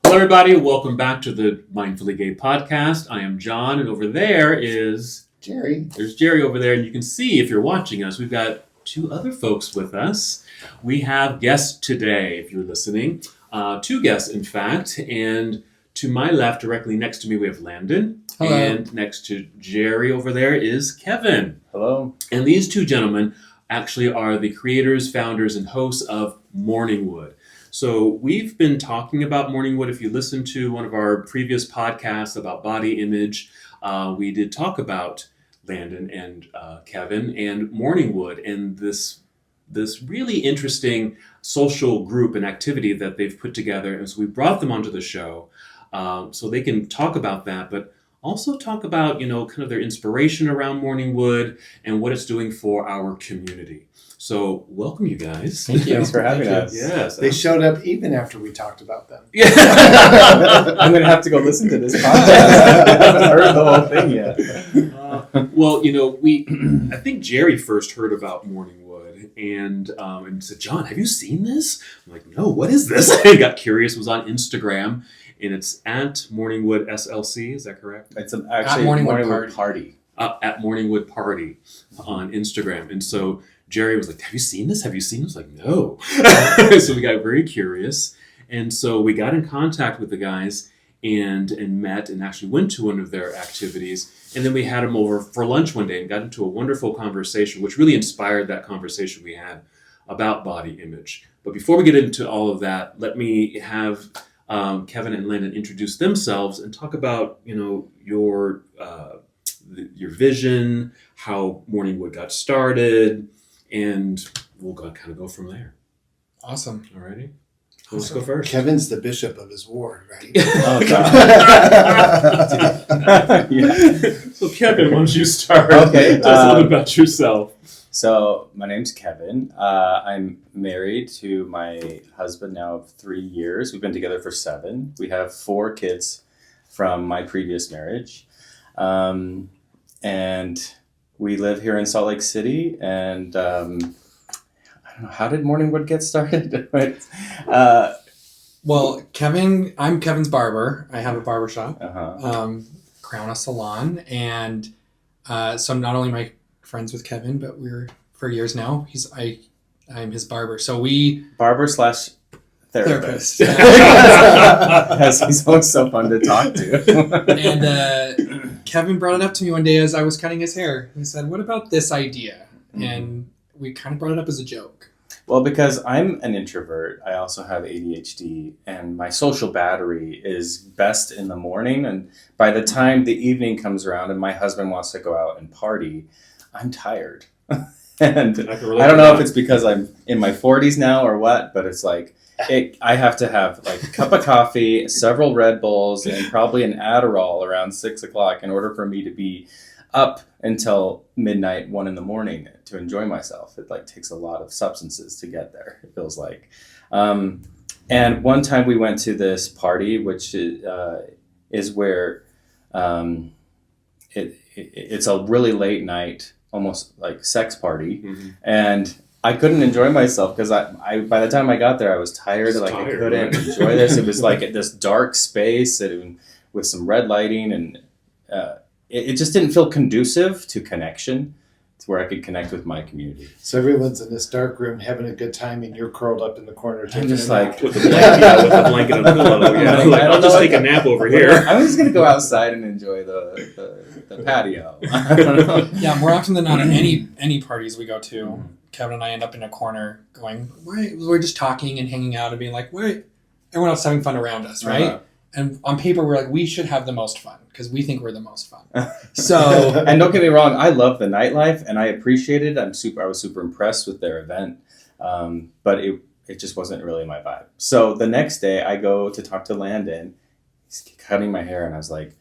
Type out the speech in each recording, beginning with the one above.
Hello, everybody. Welcome back to the Mindfully Gay podcast. I am John, and over there is Jerry. There's Jerry over there, and you can see if you're watching us, we've got two other folks with us. We have guests today, if you're listening. Two guests, in fact, and to my left, directly next to me, we have Landon. Hello. And next to Jerry over there is Kevin. Hello. And these two gentlemen actually are the creators, founders, and hosts of Morningwood. So we've been talking about Morningwood. If you listen to one of our previous podcasts about body image, we did talk about Landon and Kevin and Morningwood and this really interesting social group and activity that they've put together. And so we brought them onto the show so they can talk about that, but also talk about, kind of their inspiration around Morningwood and what it's doing for our community. So welcome, you guys. Thank you. Thanks for having us. Yes. They showed up even after we talked about them. Yeah. I'm going to have to go listen to this podcast. I haven't heard the whole thing yet. Well, I think Jerry first heard about Morningwood and said, John, have you seen this? I'm like, no, what is this? I got curious, was on Instagram, and it's at Morningwood SLC, is that correct? It's actually Morningwood Party. At Morningwood Party on Instagram. And so Jerry was like, have you seen this? Have you seen this? I was like, no. So we got very curious. And so we got in contact with the guys and met and actually went to one of their activities. And then we had them over for lunch one day and got into a wonderful conversation, which really inspired that conversation we had about body image. But before we get into all of that, let me have Kevin and Landon introduce themselves and talk about, your vision, how Morningwood got started, and we'll kind of go from there. Awesome. Alrighty. Who wants to go first? Kevin's the bishop of his ward, right? Oh, God. Yeah. So Kevin, why don't you start? Okay. Tell us a little bit about yourself. So my name's Kevin. I'm married to my husband now of 3 years. We've been together for 7. We have 4 kids from my previous marriage. And we live here in Salt Lake City, and I don't know, how did Morningwood get started? Well, I'm Kevin's barber. I have a barber shop, Uh-huh. Crown a Salon, and so I'm not only my friends with Kevin, but we're for years now. I'm his barber. So we Barber/therapist. Yes, he's always so fun to talk to. And Kevin brought it up to me one day as I was cutting his hair. He said, "What about this idea?" Mm-hmm. And we kind of brought it up as a joke. Well, because I'm an introvert, I also have ADHD, and my social battery is best in the morning. And by the time the evening comes around and my husband wants to go out and party, I'm tired. And I don't know if it's because I'm in my 40s now or what, but it's like I have to have like a cup of coffee, several Red Bulls, and probably an Adderall around 6 o'clock in order for me to be up until midnight, 1 a.m. to enjoy myself. It takes a lot of substances to get there, it feels like. And one time we went to this party, which is where it's a really late night, almost like sex party. Mm-hmm. And I couldn't enjoy myself because I by the time I got there, I was tired. I couldn't enjoy this. It was like this dark space with some red lighting, and it just didn't feel conducive to connection, to where I could connect with my community. So everyone's in this dark room having a good time, and you're curled up in the corner. I'm just like with the blanket and the pillow. Yeah, I'll just take a nap over here. I'm just gonna go outside and enjoy the patio. I don't know. Yeah, more often than not, at any parties we go to, Kevin and I end up in a corner going, "Why?" We're just talking and hanging out and being like, "Wait," everyone else having fun around us, right? Uh-huh. And on paper, we're like, we should have the most fun because we think we're the most fun. So, and don't get me wrong, I love the nightlife and I appreciate it. I was super impressed with their event, but it just wasn't really my vibe. So the next day, I go to talk to Landon. He's cutting my hair, and I was like,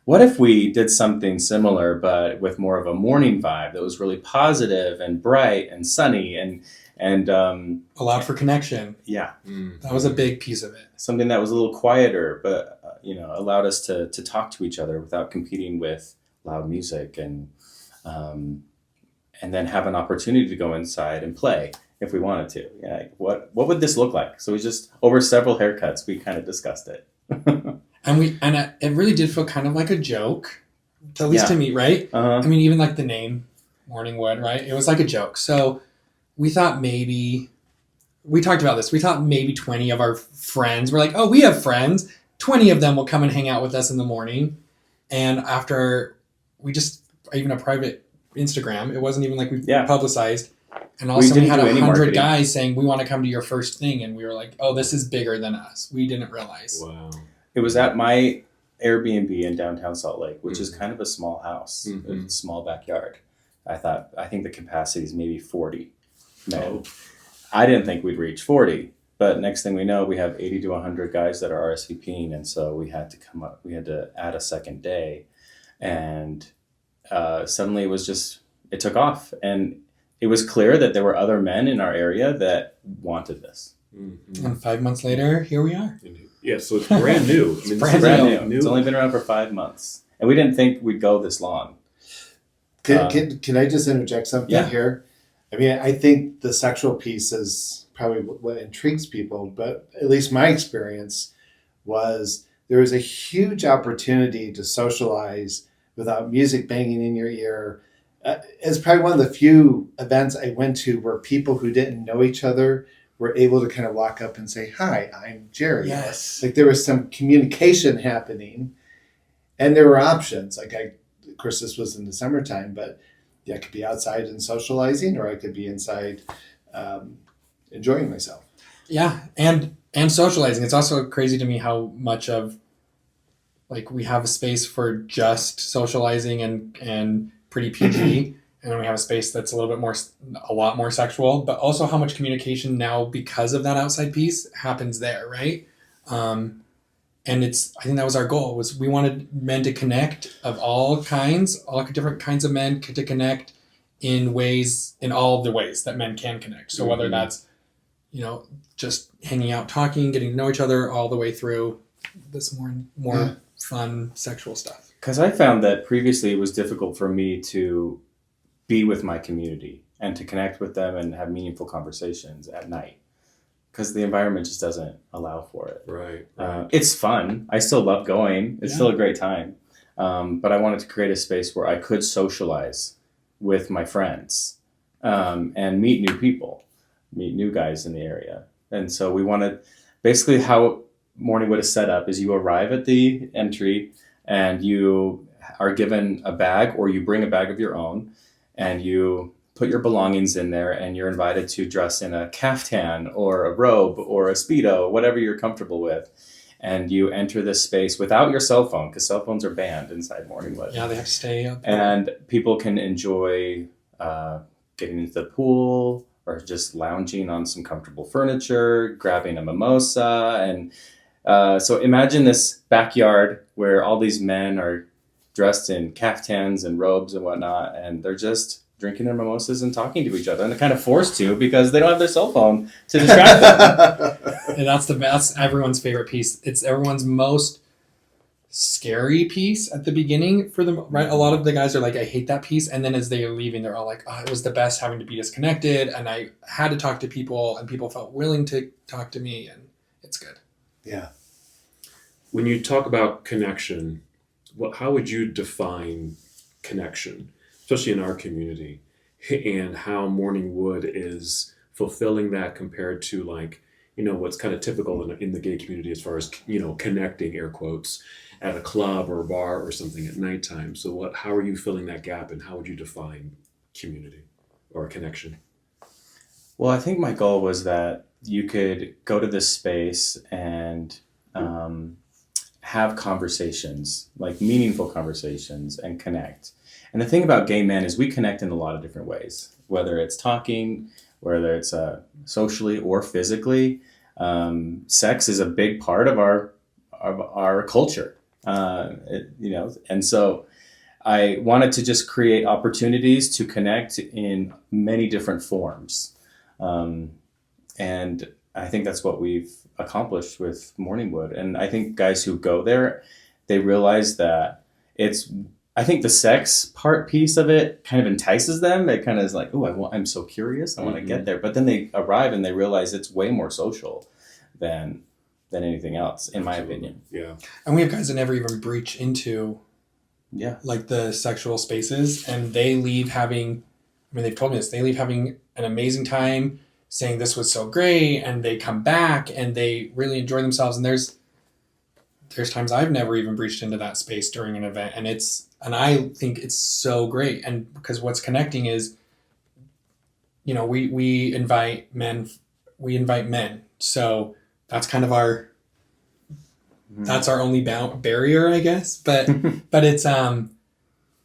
what if we did something similar, but with more of a morning vibe that was really positive and bright and sunny and allowed for connection. Yeah. That was a big piece of it. Something that was a little quieter, but allowed us to talk to each other without competing with loud music, and then have an opportunity to go inside and play if we wanted to. Yeah, what would this look like? So we just, over several haircuts, we kind of discussed it. And it really did feel kind of like a joke, at least to me, right? I mean, even like the name Morningwood, right? It was like a joke. So we thought we talked about this. We thought maybe 20 of our friends were like, oh, we have friends. 20 of them will come and hang out with us in the morning. And after even a private Instagram, it wasn't even like we publicized. And all of a sudden we had 100 guys saying, we want to come to your first thing. And we were like, oh, this is bigger than us. We didn't realize. Wow. It was at my Airbnb in downtown Salt Lake, which is kind of a small house, a small backyard. I think the capacity is maybe 40 men. Oh. I didn't think we'd reach 40, but next thing we know, we have 80 to 100 guys that are RSVPing. And so we had to add a second day. And suddenly it took off. And it was clear that there were other men in our area that wanted this. Mm-hmm. And 5 months later, here we are. Yeah, so it's brand new. It's brand new. It's only been around for 5 months. And we didn't think we'd go this long. Can I just interject something here? I mean, I think the sexual piece is probably what intrigues people, but at least my experience was there was a huge opportunity to socialize without music banging in your ear. It's probably one of the few events I went to where people who didn't know each other were able to kind of walk up and say, hi, I'm Jerry. Yes. Like there was some communication happening and there were options. Of course, this was in the summertime, but I could be outside and socializing, or I could be inside enjoying myself. Yeah, and socializing. It's also crazy to me how much of we have a space for just socializing and pretty PG, and then we have a space that's a lot more sexual, but also how much communication now because of that outside piece happens there, right? And I think that was our goal, was we wanted men to connect of all kinds, all different kinds of men to connect in all of the ways that men can connect. So whether that's, just hanging out, talking, getting to know each other, all the way through this more fun sexual stuff. Because I found that previously it was difficult for me to be with my community and to connect with them and have meaningful conversations at night. Because the environment just doesn't allow for it. Right. It's fun. I still love going. It's still a great time. But I wanted to create a space where I could socialize with my friends and meet new people, meet new guys in the area. And so we wanted, basically how Morningwood is set up is you arrive at the entry and you are given a bag, or you bring a bag of your own, and you put your belongings in there, and you're invited to dress in a caftan or a robe or a Speedo, whatever you're comfortable with. And you enter this space without your cell phone, because cell phones are banned inside Morningwood. Yeah, they have to stay up. And people can enjoy getting into the pool or just lounging on some comfortable furniture, grabbing a mimosa. And so imagine this backyard where all these men are dressed in caftans and robes and whatnot, and they're just drinking their mimosas and talking to each other, and they're kind of forced to because they don't have their cell phone to distract them. And that's everyone's favorite piece. It's everyone's most scary piece at the beginning for them, right? A lot of the guys are like, I hate that piece. And then as they are leaving, they're all like, oh, it was the best having to be disconnected. And I had to talk to people, and people felt willing to talk to me, and it's good. Yeah. When you talk about connection, how would you define connection, especially in our community, and how Morningwood is fulfilling that compared to what's kind of typical in the gay community as far as, connecting, air quotes, at a club or a bar or something at nighttime. So how are you filling that gap, and how would you define community or connection? Well, I think my goal was that you could go to this space and have conversations, meaningful conversations, and connect. And the thing about gay men is we connect in a lot of different ways, whether it's talking, whether it's socially or physically. Sex is a big part of our culture, and so I wanted to just create opportunities to connect in many different forms. And I think that's what we've accomplished with Morningwood. And I think guys who go there, they realize that I think the sex piece of it kind of entices them. It kind of is like, oh, I'm so curious. I want to get there. But then they arrive and they realize it's way more social than than anything else, in my opinion. Yeah. And we have guys that never even breach into like the sexual spaces, and they leave having, I mean, they've told me this, they leave having an amazing time, saying this was so great, and they come back and they really enjoy themselves. And there's times I've never even breached into that space during an event, and I think it's so great. And because what's connecting is, you know, we invite men, so that's kind of our only barrier, I guess. But it's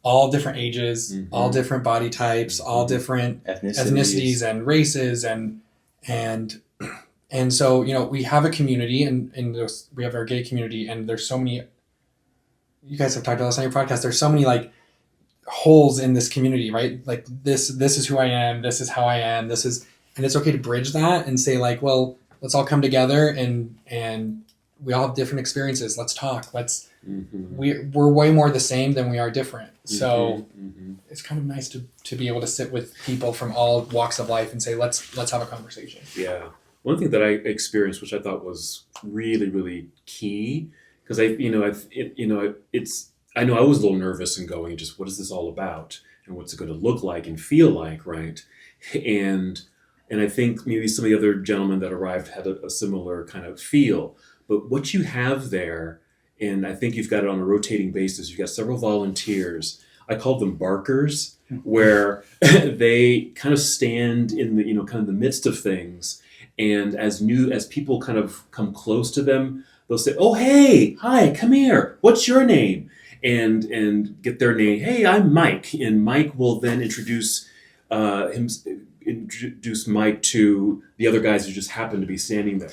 all different ages, all different body types, all different ethnicities and races, and so, you know, we have a community, and we have our gay community, and there's so many. You guys have talked about this on your podcast. There's so many like holes in this community, right? Like this is who I am. This is how I am. And it's okay to bridge that and say like, well, let's all come together and we all have different experiences. Let's talk. We're way more the same than we are different. So it's kind of nice to be able to sit with people from all walks of life and say, let's have a conversation. Yeah. One thing that I experienced, which I thought was really, really key, because I know I was a little nervous and going, just what is this all about, and what's it going to look like and feel like, right? And I think maybe some of the other gentlemen that arrived had a similar kind of feel. But what you have there, and I think you've got it on a rotating basis, you've got several volunteers. I call them barkers, where they kind of stand in the, kind of the midst of things. And as people kind of come close to them, they'll say, "Oh, hey, hi, come here. What's your name?" And get their name. "Hey, I'm Mike." And Mike will then introduce Mike to the other guys who just happen to be standing there.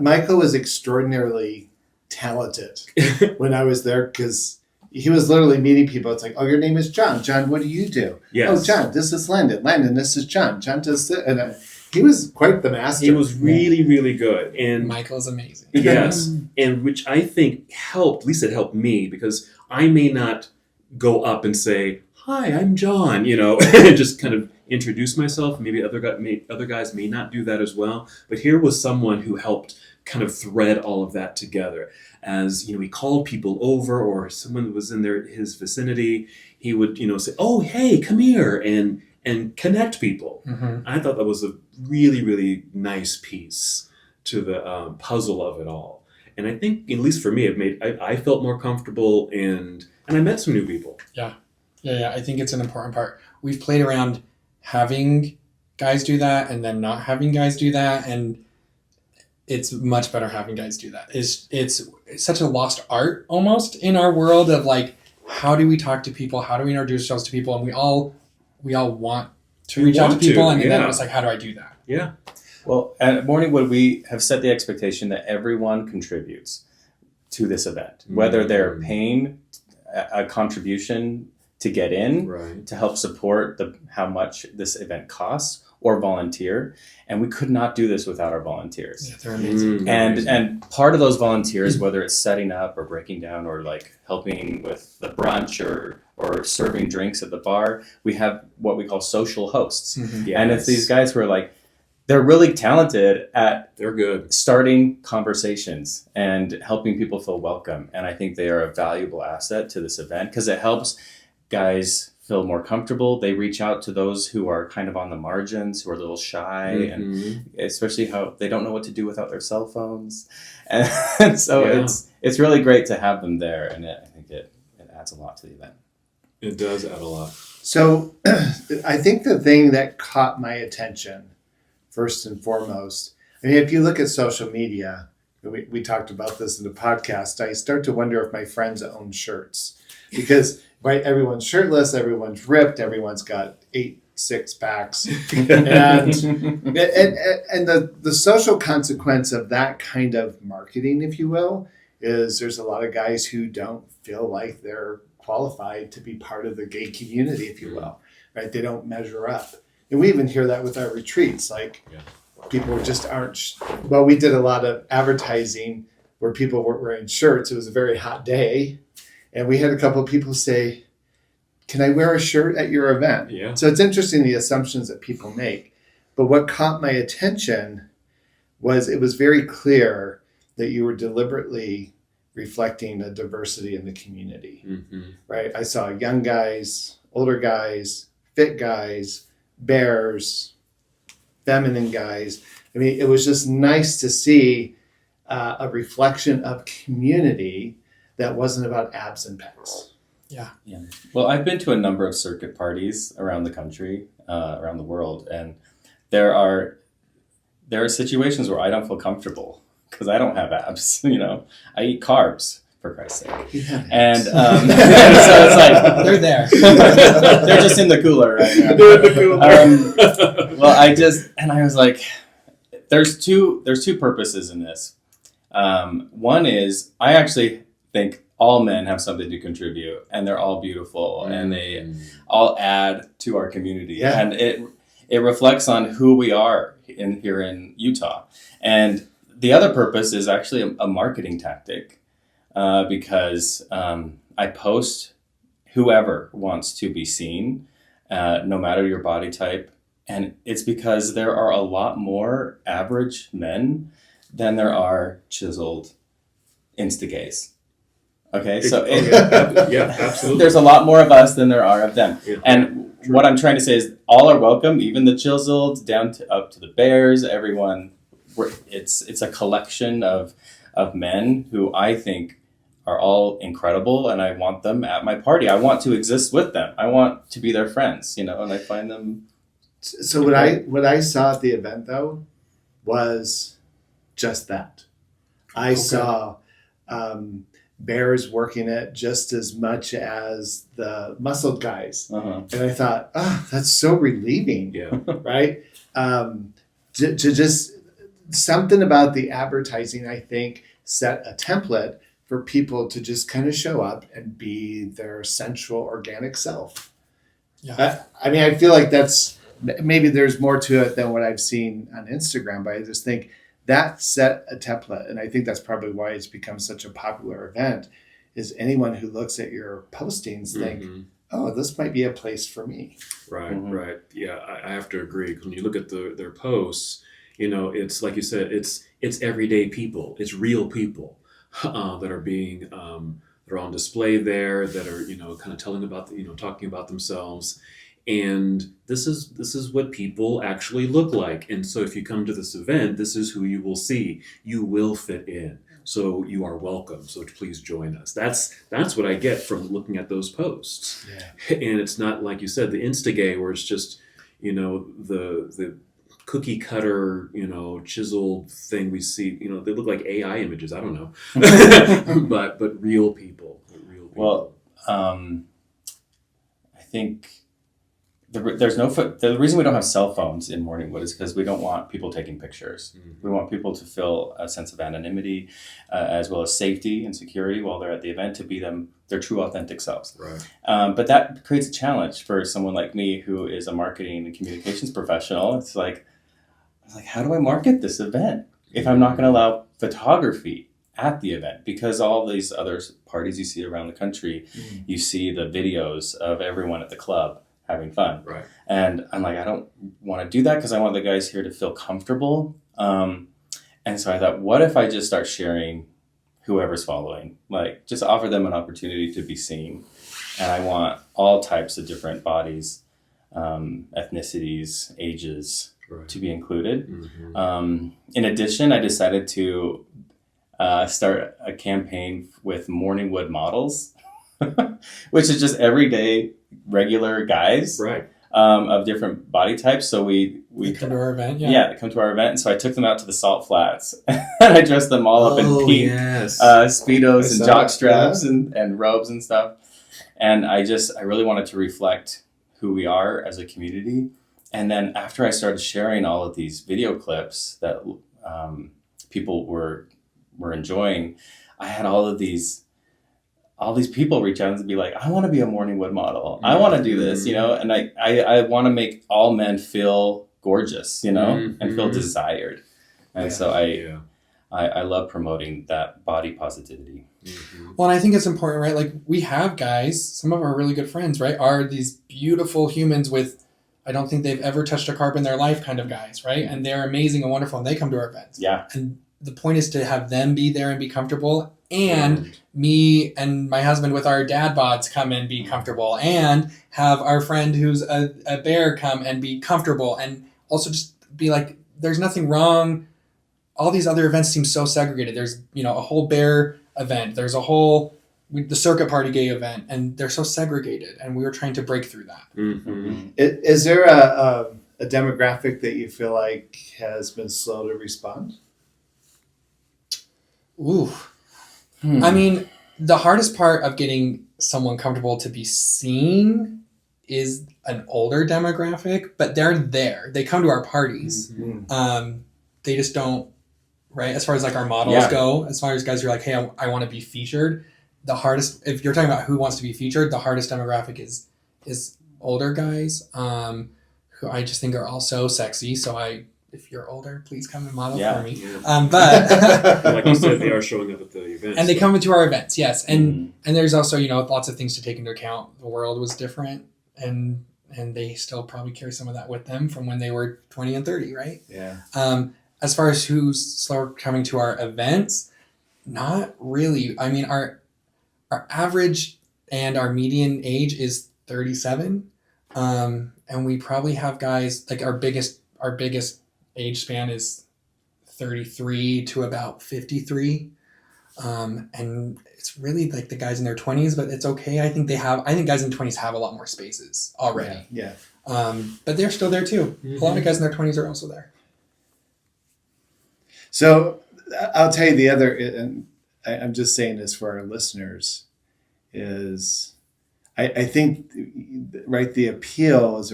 Michael was extraordinarily talented when I was there, because he was literally meeting people. It's like, "Oh, your name is John. John, what do you do?" Yes. "Oh, John, this is Landon. Landon, this is John. John does this." And he was quite the master. He was really, really good. And Michael's amazing. Yes. And which I think helped, at least it helped me, because I may not go up and say, "Hi, I'm John," and just kind of introduce myself. Maybe other guys may not do that as well. But here was someone who helped kind of thread all of that together. As he called people over, or someone that was in his vicinity, he would say, "Oh, hey, come here," and connect people. I thought that was a really, really nice piece to the puzzle of it all. And I think, at least for me, I felt more comfortable, and I met some new people. Yeah. I think it's an important part. We've played around having guys do that and then not having guys do that, and it's much better having guys do that. It's such a lost art almost in our world of like, how do we talk to people? How do we introduce ourselves to people? And we all want to reach out to people, and then it's like, how do I do that? Yeah. Well, at Morningwood, we have set the expectation that everyone contributes to this event, whether they're paying a contribution to get in, to help support how much this event costs, or volunteer. And we could not do this without our volunteers. Yeah, they're amazing. And part of those volunteers, whether it's setting up or breaking down or like helping with the brunch or serving drinks at the bar, we have what we call social hosts. Yes. And it's these guys who are like, they're really talented at starting conversations and helping people feel welcome. And I think they are a valuable asset to this event, because it helps guys feel more comfortable. They reach out to those who are kind of on the margins, who are a little shy, and especially how they don't know what to do without their cell phones. And so it's really great to have them there. And I think it adds a lot to the event. It does add a lot. So I think the thing that caught my attention, first and foremost, I mean, if you look at social media, we talked about this in the podcast, I start to wonder if my friends own shirts, because everyone's shirtless, everyone's ripped, everyone's got 8 6-packs, and the social consequence of that kind of marketing, if you will, is there's a lot of guys who don't feel like they're qualified to be part of the gay community, if you will, right? They don't measure up. And we even hear that with our retreats, like people just aren't, well, we did a lot of advertising where people weren't wearing shirts. It was a very hot day. And we had a couple of people say, "Can I wear a shirt at your event?" Yeah. So it's interesting, the assumptions that people make. But what caught my attention was it was very clear that you were deliberately reflecting a diversity in the community, right? I saw young guys, older guys, fit guys, bears, feminine guys. I mean, it was just nice to see a reflection of community that wasn't about abs and pecs. Yeah. Well, I've been to a number of circuit parties around the country, around the world, and there are situations where I don't feel comfortable because I don't have abs. I eat carbs, for Christ's sake, and so it's like They're there. they're just in the cooler right now. They're in the cooler. Well, I was like, there's two purposes in this. One is I actually think all men have something to contribute, and they're all beautiful, and they all add to our community, and it reflects on who we are here in Utah. And the other purpose is actually a marketing tactic, because I post whoever wants to be seen, no matter your body type, and it's because there are a lot more average men than there are chiseled Instagays. Okay, so absolutely. There's a lot more of us than there are of them. Yeah, and true. What I'm trying to say is all are welcome, even the chiseled, down to up to the bears, everyone. It's a collection of men who I think are all incredible, and I want them at my party. I want to exist with them. I want to be their friends, and I find them. So what I saw at the event though was just that. I saw bears working it just as much as the muscled guys. And I thought, that's so relieving. Yeah. Right? To just something about the advertising, I think, set a template for people to just kind of show up and be their sensual, organic self. Yeah. I feel like maybe there's more to it than what I've seen on Instagram, but I just think that set a template, and I think that's probably why it's become such a popular event, is anyone who looks at your postings think, oh, this might be a place for me. Right, right. Yeah, I have to agree. When you look at their posts, it's like you said, it's everyday people. It's real people that are being, they're on display there, that are, kind of telling about, talking about themselves. And this is what people actually look like. And so if you come to this event, this is who you will see. You will fit in. So you are welcome. So please join us. That's what I get from looking at those posts. Yeah. And it's not, like you said, the Instigay where it's just, the cookie cutter, chiseled thing we see. They look like AI images. I don't know. but real people. Well, I think the reason we don't have cell phones in Morningwood is because we don't want people taking pictures. We want people to feel a sense of anonymity, as well as safety and security while they're at the event, to be their true authentic selves. Right. But that creates a challenge for someone like me who is a marketing and communications professional. It's like, how do I market this event if I'm not going to allow photography at the event? Because all these other parties you see around the country, you see the videos of everyone at the club having fun. Right. And I'm like, I don't want to do that because I want the guys here to feel comfortable. And so I thought, what if I just start sharing whoever's following? Like, just offer them an opportunity to be seen. And I want all types of different bodies, ethnicities, ages to be included. In addition, I decided to start a campaign with Morningwood models, which is just everyday regular guys, right, of different body types. So we come to our event, they come to our event, and so I took them out to the Salt Flats, and I dressed them all up in pink speedos and jock straps and robes and stuff. And I really wanted to reflect who we are as a community. And then after I started sharing all of these video clips that people were enjoying, I had all these people reach out and be like, I want to be a Morningwood model. I want to do this, and I want to make all men feel gorgeous, and feel desired. And so I love promoting that body positivity. Well, and I think it's important, right? Like, we have guys, some of our really good friends, right, are these beautiful humans with, I don't think they've ever touched a carb in their life kind of guys, right? And they're amazing and wonderful, and they come to our events. Yeah. And the point is to have them be there and be comfortable, and me and my husband with our dad bods come and be comfortable, and have our friend who's a bear come and be comfortable, and also just be like, there's nothing wrong. All these other events seem so segregated. There's, a whole bear event. There's a whole the circuit party gay event, and they're so segregated, and we were trying to break through that. Mm-hmm. Is there a demographic that you feel like has been slow to respond? Ooh. I mean, the hardest part of getting someone comfortable to be seen is an older demographic, but they're there. They come to our parties. Mm-hmm. They just don't, right? As far as like our models go, as far as guys who are like, hey, I want to be featured. The hardest, if you're talking about who wants to be featured, the hardest demographic is older guys, who I just think are all so sexy. So if you're older, please come and model for me. Yeah. But like you said, they are showing up at the events. And they come into our events, yes. And there's also, lots of things to take into account. The world was different, and they still probably carry some of that with them from when they were 20 and 30, right? Yeah. As far as who's slower coming to our events, not really. I mean, our average and our median age is 37. And we probably have guys, like our biggest age span is 33 to about 53. And it's really like the guys in their 20s, but it's okay. I think guys in 20s have a lot more spaces already. Yeah. But they're still there too. A lot of guys in their 20s are also there. So I'll tell you the other, and I'm just saying this for our listeners, is I think, right, the appeal is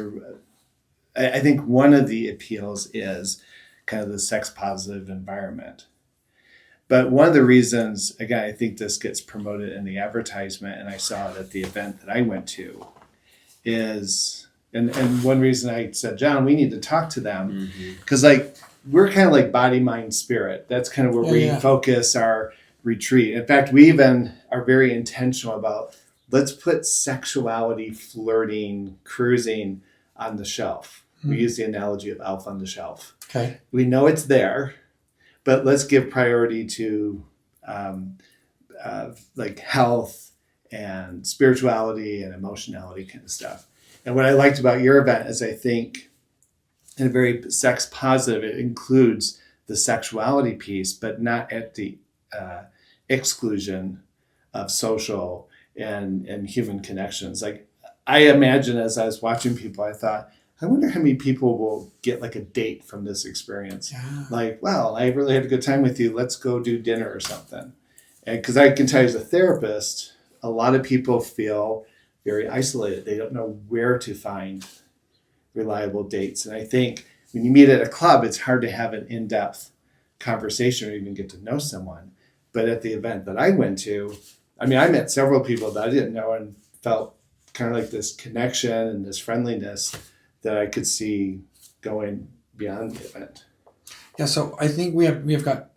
I think one of the appeals is kind of the sex positive environment. But one of the reasons, again, I think this gets promoted in the advertisement, and I saw it at the event that I went to, is, and one reason I said, John, we need to talk to them, because we're kind of like body, mind, spirit. That's kind of where we focus our retreat. In fact, we even are very intentional about, let's put sexuality, flirting, cruising on the shelf. We use the analogy of Elf on the Shelf. Okay. We know it's there, but let's give priority to like health and spirituality and emotionality kind of stuff. And what I liked about your event is, I think, in a very sex positive, it includes the sexuality piece, but not at the exclusion of social and human connections. Like, I imagine as I was watching people, I thought, I wonder how many people will get like a date from this experience. Yeah. Like, wow, I really had a good time with you. Let's go do dinner or something. And because I can tell you as a therapist, a lot of people feel very isolated. They don't know where to find reliable dates. And I think when you meet at a club, it's hard to have an in-depth conversation or even get to know someone. But at the event that I went to, I mean, I met several people that I didn't know and felt kind of like this connection and this friendliness that I could see going beyond the event. Yeah, so I think we have got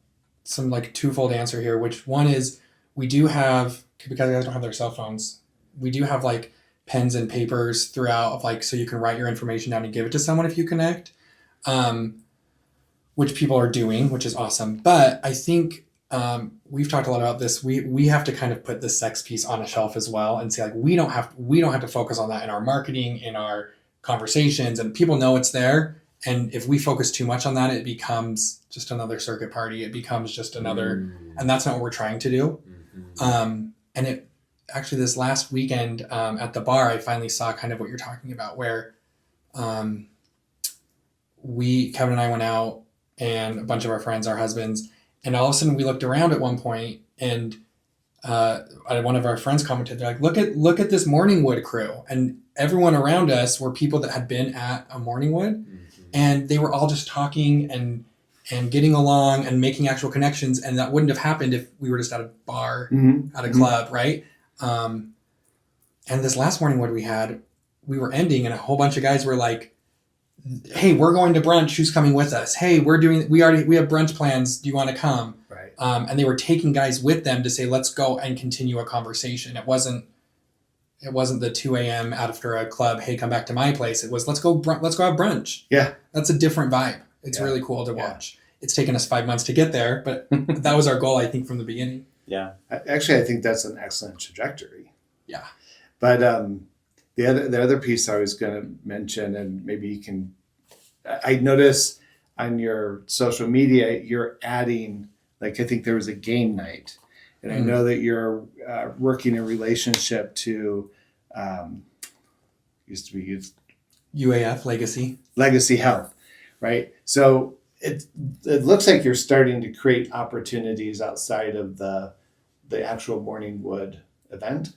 some like twofold answer here, which one is we do have, because guys don't have their cell phones, we do have like pens and papers throughout of like, so you can write your information down and give it to someone if you connect, which people are doing, which is awesome. But I think we've talked a lot about this. We have to kind of put the sex piece on a shelf as well and say like, we don't have to focus on that in our marketing, in our conversations, and people know it's there. And if we focus too much on that, it becomes just another circuit party. It becomes just another, and that's not what we're trying to do. And it actually, this last weekend at the bar, I finally saw kind of what you're talking about, where Kevin and I went out, and a bunch of our friends, our husbands, and all of a sudden we looked around at one point, and one of our friends commented, they're like, look at this Morningwood crew. And everyone around us were people that had been at a Morningwood, and they were all just talking and getting along and making actual connections. And that wouldn't have happened if we were just at a bar, at a club, right? And this last Morningwood we were ending, and a whole bunch of guys were like, hey, we're going to brunch. Who's coming with us? Hey, we have brunch plans. Do you want to come? Right. And they were taking guys with them to say, let's go and continue a conversation. It wasn't the 2 a.m. after a club, hey, come back to my place. It was, let's go have brunch. Yeah. That's a different vibe. It's really cool to watch. it's taken us 5 months to get there, but that was our goal, I think, from the beginning. Yeah. Actually, I think that's an excellent trajectory. Yeah. But the other piece I was going to mention, and maybe you can, I notice on your social media, you're adding, like, I think there was a game night. And I know that you're working a relationship to, used to be UAF Legacy Health, right? So it looks like you're starting to create opportunities outside of the actual Morningwood event.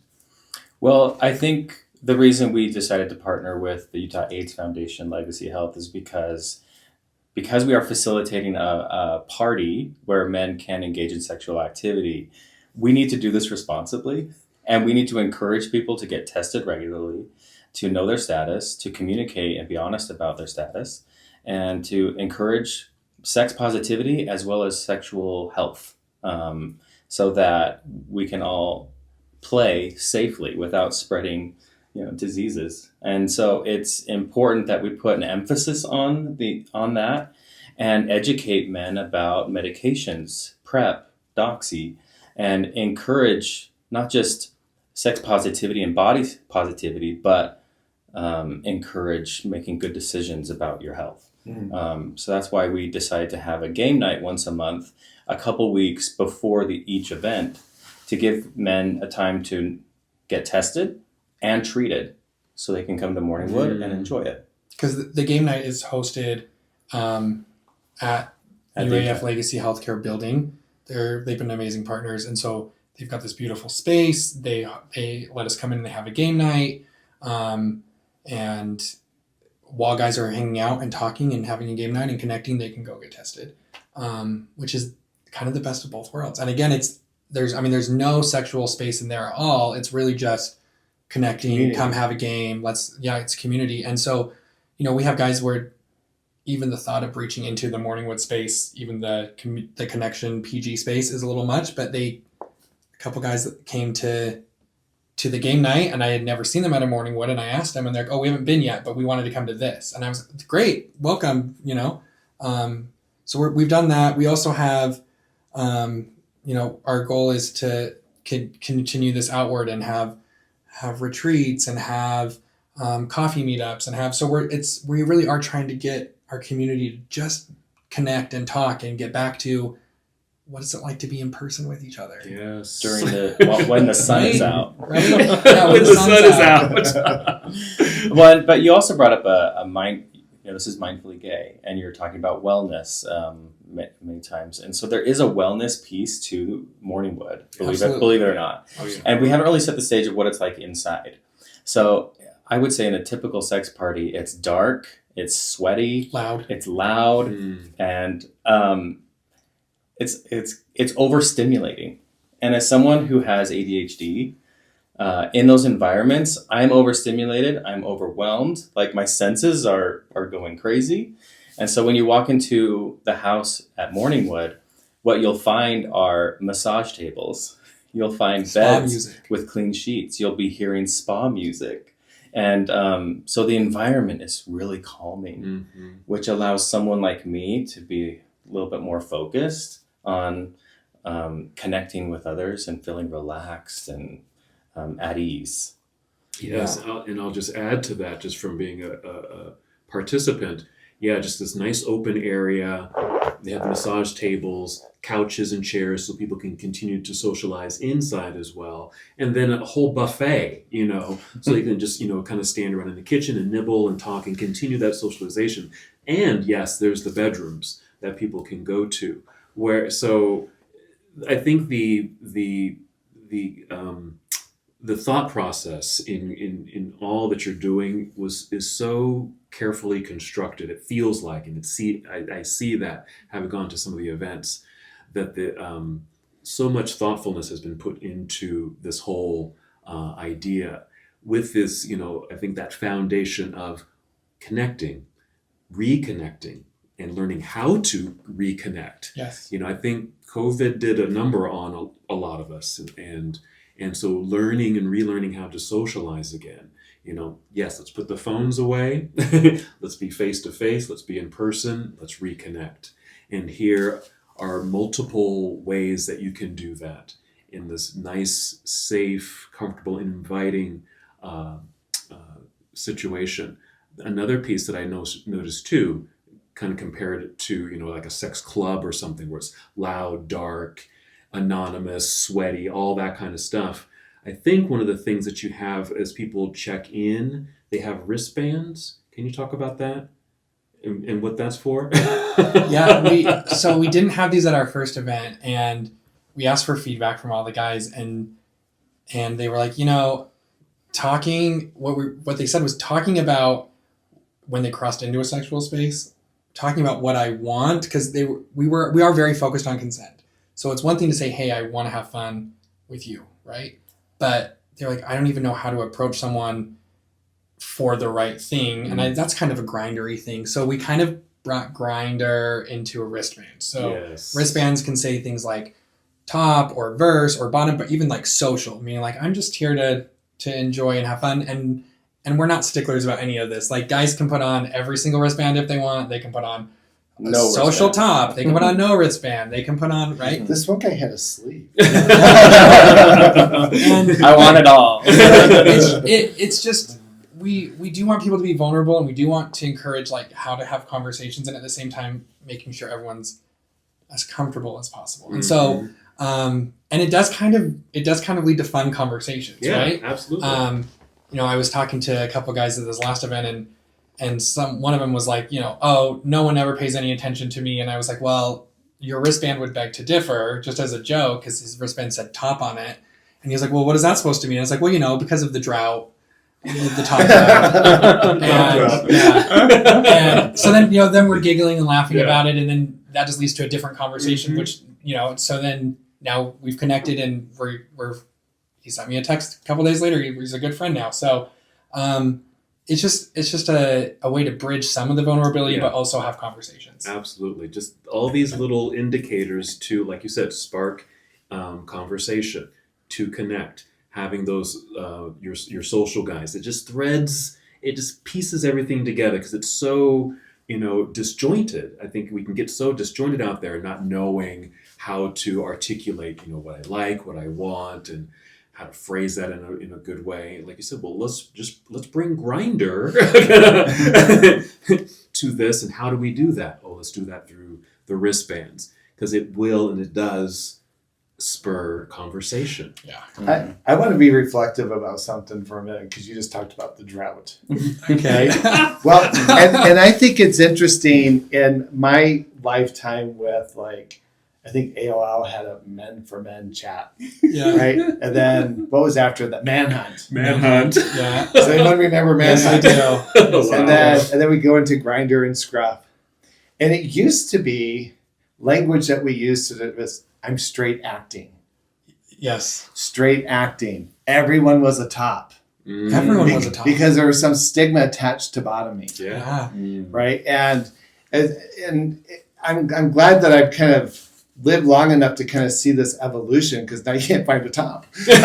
Well, I think the reason we decided to partner with the Utah AIDS Foundation Legacy Health is because we are facilitating a party where men can engage in sexual activity. We need to do this responsibly, and we need to encourage people to get tested regularly, to know their status, to communicate and be honest about their status, and to encourage sex positivity as well as sexual health, so that we can all play safely without spreading, diseases. And so it's important that we put an emphasis on that and educate men about medications, PrEP, Doxy, and encourage not just sex positivity and body positivity, but encourage making good decisions about your health. So that's why we decided to have a game night once a month, a couple weeks before each event, to give men a time to get tested and treated so they can come to Morningwood and enjoy it. Because the game night is hosted at UAF Legacy Healthcare Building. They've been amazing partners, and so they've got this beautiful space. They let us come in and they have a game night, and while guys are hanging out and talking and having a game night and connecting, they can go get tested, which is kind of the best of both worlds. And again, there's no sexual space in there at all. It's really just connecting, community. Come have a game. It's community. And so, we have guys where even the thought of reaching into the Morningwood space, even the connection PG space is a little much, but a couple guys that came to the game night, and I had never seen them at a Morningwood, and I asked them, and they're like, "Oh, we haven't been yet, but we wanted to come to this." And I was like, "Great, welcome," So we've done that. We also have, our goal is to continue this outward and have retreats and have coffee meetups and we really are trying to get our community to just connect and talk and get back to what is it like to be in person with each other. Yes. When the sun is out. Right? Yeah, when the sun is out. Well, but you also brought up a mind, this is Mindfully Gay, and you're talking about wellness many times. And so there is a wellness piece to Morningwood, believe it or not. Oh, yeah. And we haven't really set the stage of what it's like inside. So I would say in a typical sex party, it's dark, it's sweaty, it's loud, and it's overstimulating. And as someone who has ADHD, in those environments, I'm overstimulated, I'm overwhelmed, like my senses are going crazy. And so when you walk into the house at Morningwood, what you'll find are massage tables. You'll find beds with clean sheets. You'll be hearing spa music. And so the environment is really calming, which allows someone like me to be a little bit more focused on connecting with others and feeling relaxed and at ease. Yes, yeah. And I'll just add to that, just from being a participant. Yeah, just this nice open area. They have massage tables, couches and chairs so people can continue to socialize inside as well. And then a whole buffet, so you can just, kind of stand around in the kitchen and nibble and talk and continue that socialization. And yes, there's the bedrooms that people can go to so I think the thought process in all that you're doing is so carefully constructed. It feels like, and I see that, having gone to some of the events, that so much thoughtfulness has been put into this whole idea with this, I think that foundation of connecting, reconnecting, and learning how to reconnect. Yes. I think COVID did a number on a lot of us, and so learning and relearning how to socialize again. Yes, let's put the phones away. Let's be face to face. Let's be in person. Let's reconnect. And here are multiple ways that you can do that in this nice, safe, comfortable, inviting situation. Another piece that I noticed too, kind of compared it to, like a sex club or something where it's loud, dark, anonymous, sweaty, all that kind of stuff. I think one of the things that you have as people check in, they have wristbands. Can you talk about that and what that's for? Yeah, we didn't have these at our first event, and we asked for feedback from all the guys, and they were like, talking, what they said was talking about when they crossed into a sexual space, talking about what I want, because we are very focused on consent. So it's one thing to say, hey, I want to have fun with you, right? But they're like, I don't even know how to approach someone for the right thing. And that's kind of a grindery thing. So we kind of brought grinder into a wristband. So wristbands can say things like top or verse or bottom, but even like social, meaning like, I'm just here to enjoy and have fun. And we're not sticklers about any of this. Like, guys can put on every single wristband if they want. They can put on a social wristband. Top. They can put on no wristband. They can put on, right? This one guy had a sleeve. And I want it all. It's just, we do want people to be vulnerable, and we do want to encourage like how to have conversations, and at the same time making sure everyone's as comfortable as possible. And so, and it does kind of lead to fun conversations, right? Absolutely. I was talking to a couple guys at this last event, and one of them was like, oh, no one ever pays any attention to me. And I was like, well, your wristband would beg to differ, just as a joke, because his wristband said top on it. And he was like, well, what is that supposed to mean? I was like, well, because of the drought, the top drought. And so then we're giggling and laughing about it. And then that just leads to a different conversation, which, so then now we've connected, and he sent me a text a couple days later. He's a good friend now. So it's just a way to bridge some of the vulnerability, but also have conversations. Absolutely. Just all these little indicators to, like you said, spark conversation, to connect, having those, your social guys. It just pieces everything together, because it's so, disjointed. I think we can get so disjointed out there, not knowing how to articulate, what I like, what I want, and how to phrase that in a good way. Like you said, well, let's bring grinder to this. And how do we do that? Oh, let's do that through the wristbands, because it will, and it does spur conversation. Yeah. I want to be reflective about something for a minute, because you just talked about the drought. Okay. Well, and I think it's interesting in my lifetime with, like, I think AOL had a men for men chat. Yeah. Right? And then what was after that? Manhunt. Yeah. Does anyone remember Manhunt? Yes, I do. And then we go into Grindr and Scruff. And it used to be language that we used to was, I'm straight acting. Yes. Straight acting. Everyone was a top. Everyone was a top. Because there was some stigma attached to bottoming. Yeah. Right? And I'm glad that I've kind of lived long enough to kind of see this evolution, because now you can't find a top. Right?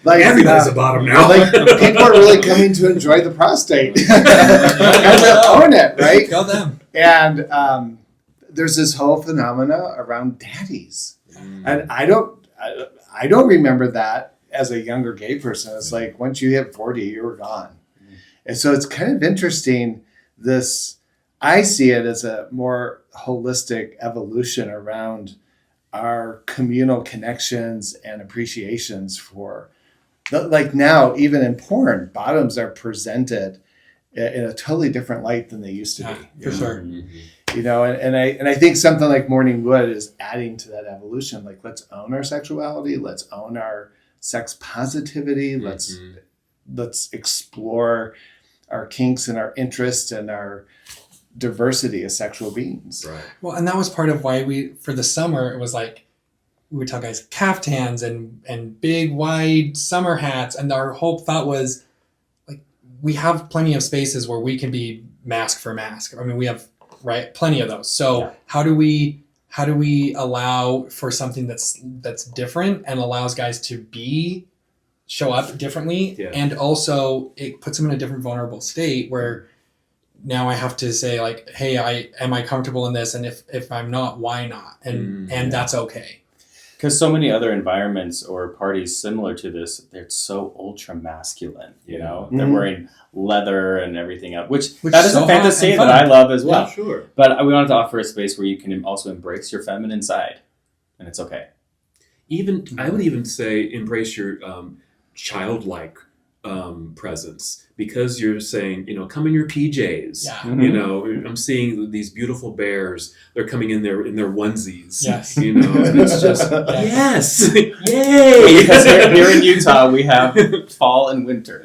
Like Everybody's a bottom now. Like, people are really coming to enjoy the prostate and to own it, right? Go them. And there's this whole phenomena around daddies, and I don't remember that as a younger gay person. It's like once you hit 40, you were gone, and so it's kind of interesting. I see it as a more holistic evolution around our communal connections and appreciations for, like, now, even in porn, bottoms are presented in a totally different light than they used to be. For sure. And I think something like Morning Wood is adding to that evolution. Like, let's own our sexuality. Let's own our sex positivity. Let's explore our kinks and our interests and our diversity as sexual beings. Right. Well, and that was part of why for the summer, it was like, we would tell guys caftans and big wide summer hats. And our whole thought was, like, we have plenty of spaces where we can be mask for mask. I mean, we have plenty of those. So how do we allow for something that's different and allows guys to show up differently? Yeah. And also it puts them in a different vulnerable state where now I have to say like, hey, am I comfortable in this? And if I'm not, why not? And that's okay. Because so many other environments or parties similar to this, they're so ultra masculine, you know? They're wearing leather and everything else, which that is a fantasy that I love as well. Yeah, sure. But we wanted to offer a space where you can also embrace your feminine side, and it's okay. I would even say embrace your childlike presence, because you're saying, come in your PJs. Yeah. I'm seeing these beautiful bears. They're coming in their onesies. Yes. And it's just yes, yay! Because here in Utah we have fall and winter,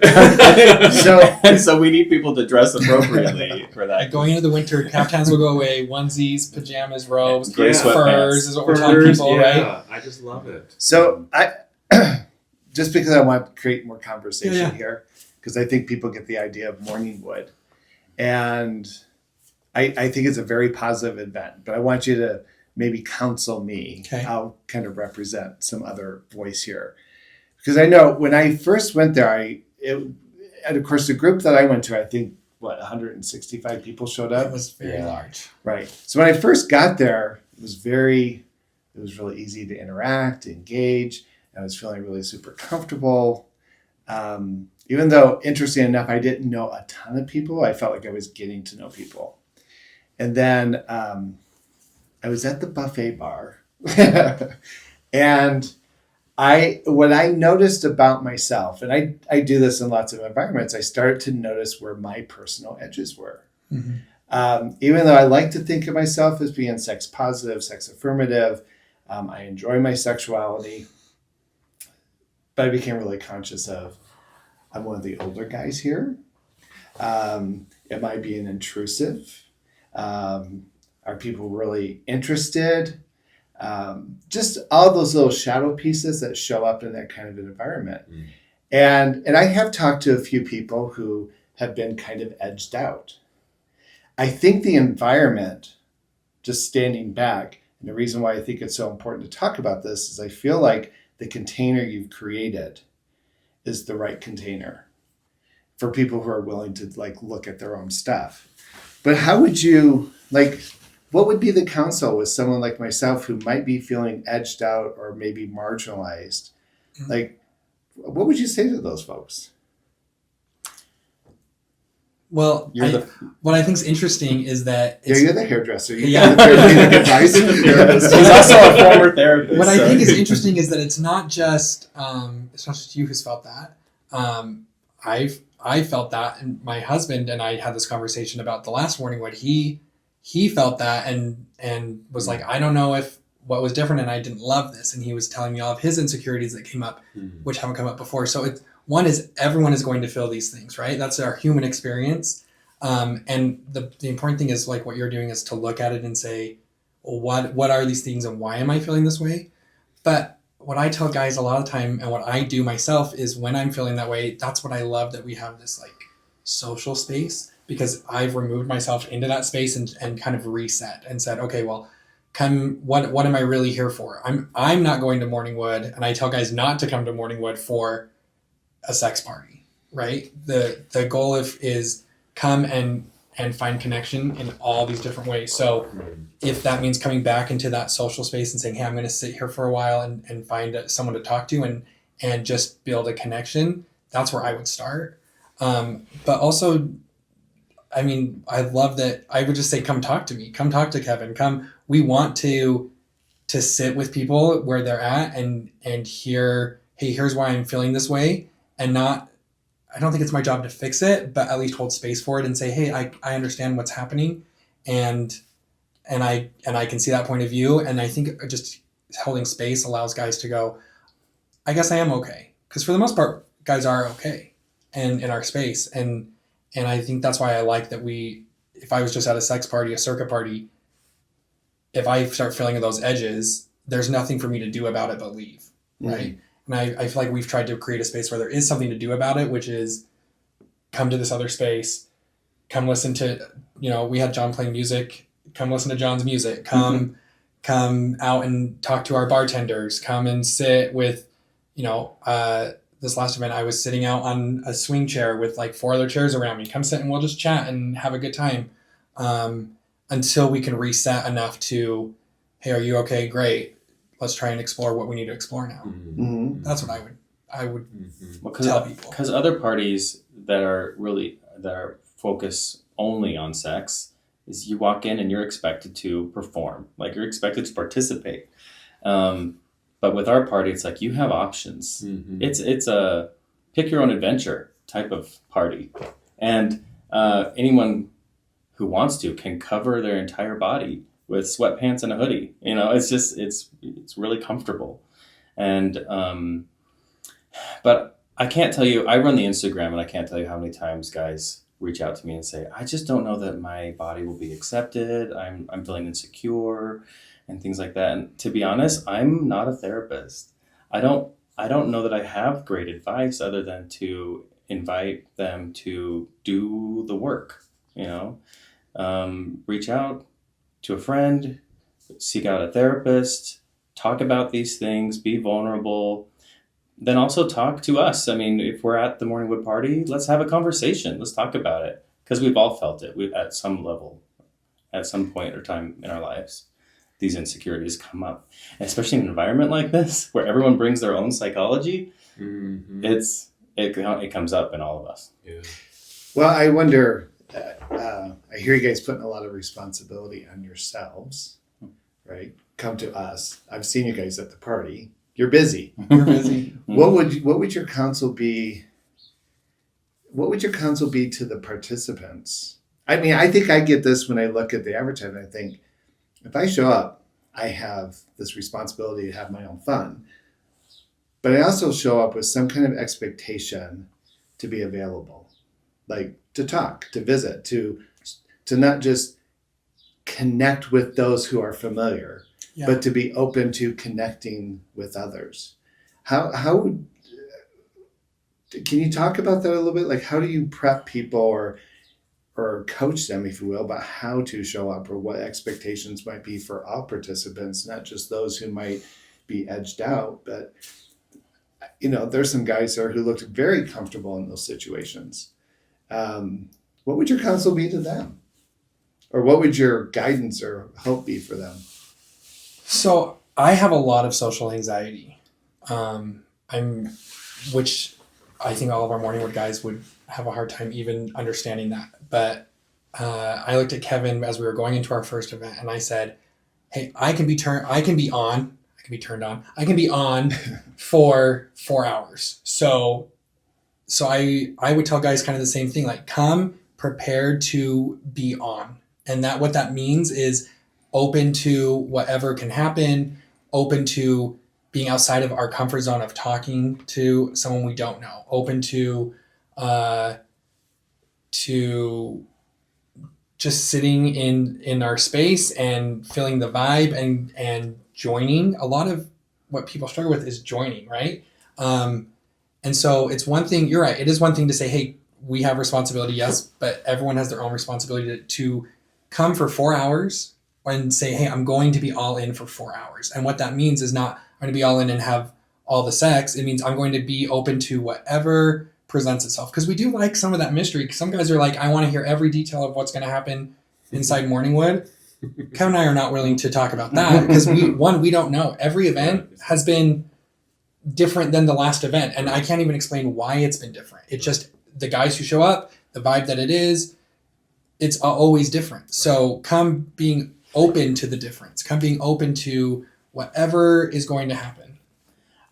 so we need people to dress appropriately for that. Going into the winter, caftans will go away. Onesies, pajamas, robes, gray furs is what we're telling people, right? I just love it. So just because I want to create more conversation here, because I think people get the idea of morning wood. And I think it's a very positive event, but I want you to maybe counsel me. Okay. I'll kind of represent some other voice here. Because I know when I first went there, and of course the group that I went to, I think, 165 people showed up? It was very large. Right. So when I first got there, it was really easy to interact, engage. I was feeling really super comfortable. Even though, interesting enough, I didn't know a ton of people, I felt like I was getting to know people. And then I was at the buffet bar. And what I noticed about myself, and I do this in lots of environments, I started to notice where my personal edges were. Mm-hmm. Even though I like to think of myself as being sex positive, sex affirmative, I enjoy my sexuality. But I became really conscious of, I'm one of the older guys here. Am I being intrusive? Are people really interested? Just all those little shadow pieces that show up in that kind of an environment. And I have talked to a few people who have been kind of edged out. I think the environment, just standing back, and the reason why I think it's so important to talk about this is I feel like the container you've created is the right container for people who are willing to look at their own stuff. But how would you, what would be the counsel with someone like myself who might be feeling edged out or maybe marginalized? What would you say to those folks? Well, what I think is interesting is that you're the hairdresser. You got the therapeutic advice. He's also a former therapist. What I think is interesting is that it's not just you who's felt that. I felt that, and my husband and I had this conversation about the last morning when he felt that and was like, I don't know what was different, and I didn't love this, and he was telling me all of his insecurities that came up, which haven't come up before. So one is everyone is going to feel these things, right? That's our human experience. And the important thing is what you're doing is to look at it and say, well, what are these things and why am I feeling this way? But what I tell guys a lot of the time and what I do myself is when I'm feeling that way, that's what I love, that we have this social space, because I've removed myself into that space and kind of reset and said, okay, well, what am I really here for? I'm not going to Morningwood, and I tell guys not to come to Morningwood for a sex party, right? The goal is come and find connection in all these different ways. So if that means coming back into that social space and saying, hey, I'm going to sit here for a while and find someone to talk to and just build a connection, that's where I would start. But also, I mean, I love that. I would just say, come talk to me, come talk to Kevin, we want to sit with people where they're at and hear, hey, here's why I'm feeling this way. And I don't think it's my job to fix it, but at least hold space for it and say, hey, I understand what's happening. And I can see that point of view. And I think just holding space allows guys to go, I guess I am okay. Because for the most part, guys are okay and in our space. And I think that's why I like that if I was just at a sex party, a circuit party, if I start feeling those edges, there's nothing for me to do about it but leave, right? And I feel like we've tried to create a space where there is something to do about it, which is come to this other space, come listen to, we had John playing music, come listen to John's music, come out and talk to our bartenders, come and sit with, this last event, I was sitting out on a swing chair with like 4 other chairs around me. Come sit and we'll just chat and have a good time, until we can reset enough to, hey, are you okay? Great. Let's try and explore what we need to explore now. Mm-hmm. That's what I would Well, tell people. Because other parties that are focused only on sex is you walk in and you're expected to perform, like you're expected to participate. But with our party, it's like you have options. Mm-hmm. It's a pick your own adventure type of party, and anyone who wants to can cover their entire body with sweatpants and a hoodie. You know, it's really comfortable, and but I can't tell you. I run the Instagram, and I can't tell you how many times guys reach out to me and say, "I just don't know that my body will be accepted. I'm feeling insecure." And things like that. And to be honest, I'm not a therapist. I don't know that I have great advice other than to invite them to do the work, you know, reach out to a friend, seek out a therapist, talk about these things, be vulnerable, then also talk to us. I mean, if we're at the Morningwood party, let's have a conversation. Let's talk about it, because we've all felt it. We've at some level, at some point or time in our lives. These insecurities come up, and especially in an environment like this where everyone brings their own psychology. Mm-hmm. It comes up in all of us. Yeah. Well, I wonder, I hear you guys putting a lot of responsibility on yourselves, right? Come to us. I've seen you guys at the party. You're busy. We're busy. What would your counsel be? What would your counsel be to the participants? I mean, I think I get this when I look at the advertisement. I think, if I show up, I have this responsibility to have my own fun, but I also show up with some kind of expectation to be available, like to talk, to visit, to not just connect with those who are familiar, Yeah. but to be open to connecting with others. How can you talk about that a little bit? Like, how do you prep people or coach them, if you will, about how to show up or what expectations might be for all participants, not just those who might be edged out, but, you know, there's some guys there who looked very comfortable in those situations. What would your counsel be to them? Or what would your guidance or hope be for them? So I have a lot of social anxiety, which I think all of our Morningwood guys would have a hard time even understanding that. But I looked at Kevin as we were going into our first event, and I said, "Hey, I can be on for 4 hours." So I would tell guys kind of the same thing, like, come prepared to be on, and what that means is open to whatever can happen, open to being outside of our comfort zone of talking to someone we don't know, open to just sitting in our space and feeling the vibe and joining. A lot of what people struggle with is joining, right? And so it's one thing, you're right, it is one thing to say, hey, we have responsibility, yes, but everyone has their own responsibility to come for 4 hours and say, hey, I'm going to be all in for 4 hours. And what that means is not I'm going to be all in and have all the sex. It means I'm going to be open to whatever presents itself. Because we do like some of that mystery. Some guys are like, I want to hear every detail of what's going to happen inside Morningwood. Kevin and I are not willing to talk about that because we don't know. Every event has been different than the last event. And I can't even explain why it's been different. It's just the guys who show up, the vibe that it is, it's always different. So come being open to the difference. Come being open to whatever is going to happen.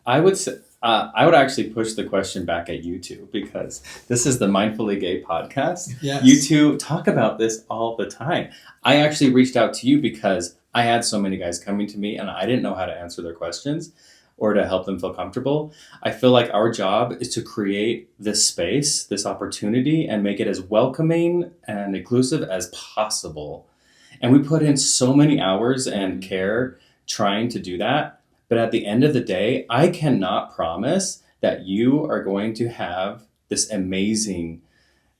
I would say, I would actually push the question back at you two, because this is the Mindfully Gay podcast. Yes. You two talk about this all the time. I actually reached out to you because I had so many guys coming to me and I didn't know how to answer their questions or to help them feel comfortable. I feel like our job is to create this space, this opportunity, and make it as welcoming and inclusive as possible. And we put in so many hours and care trying to do that. But at the end of the day, I cannot promise that you are going to have this amazing,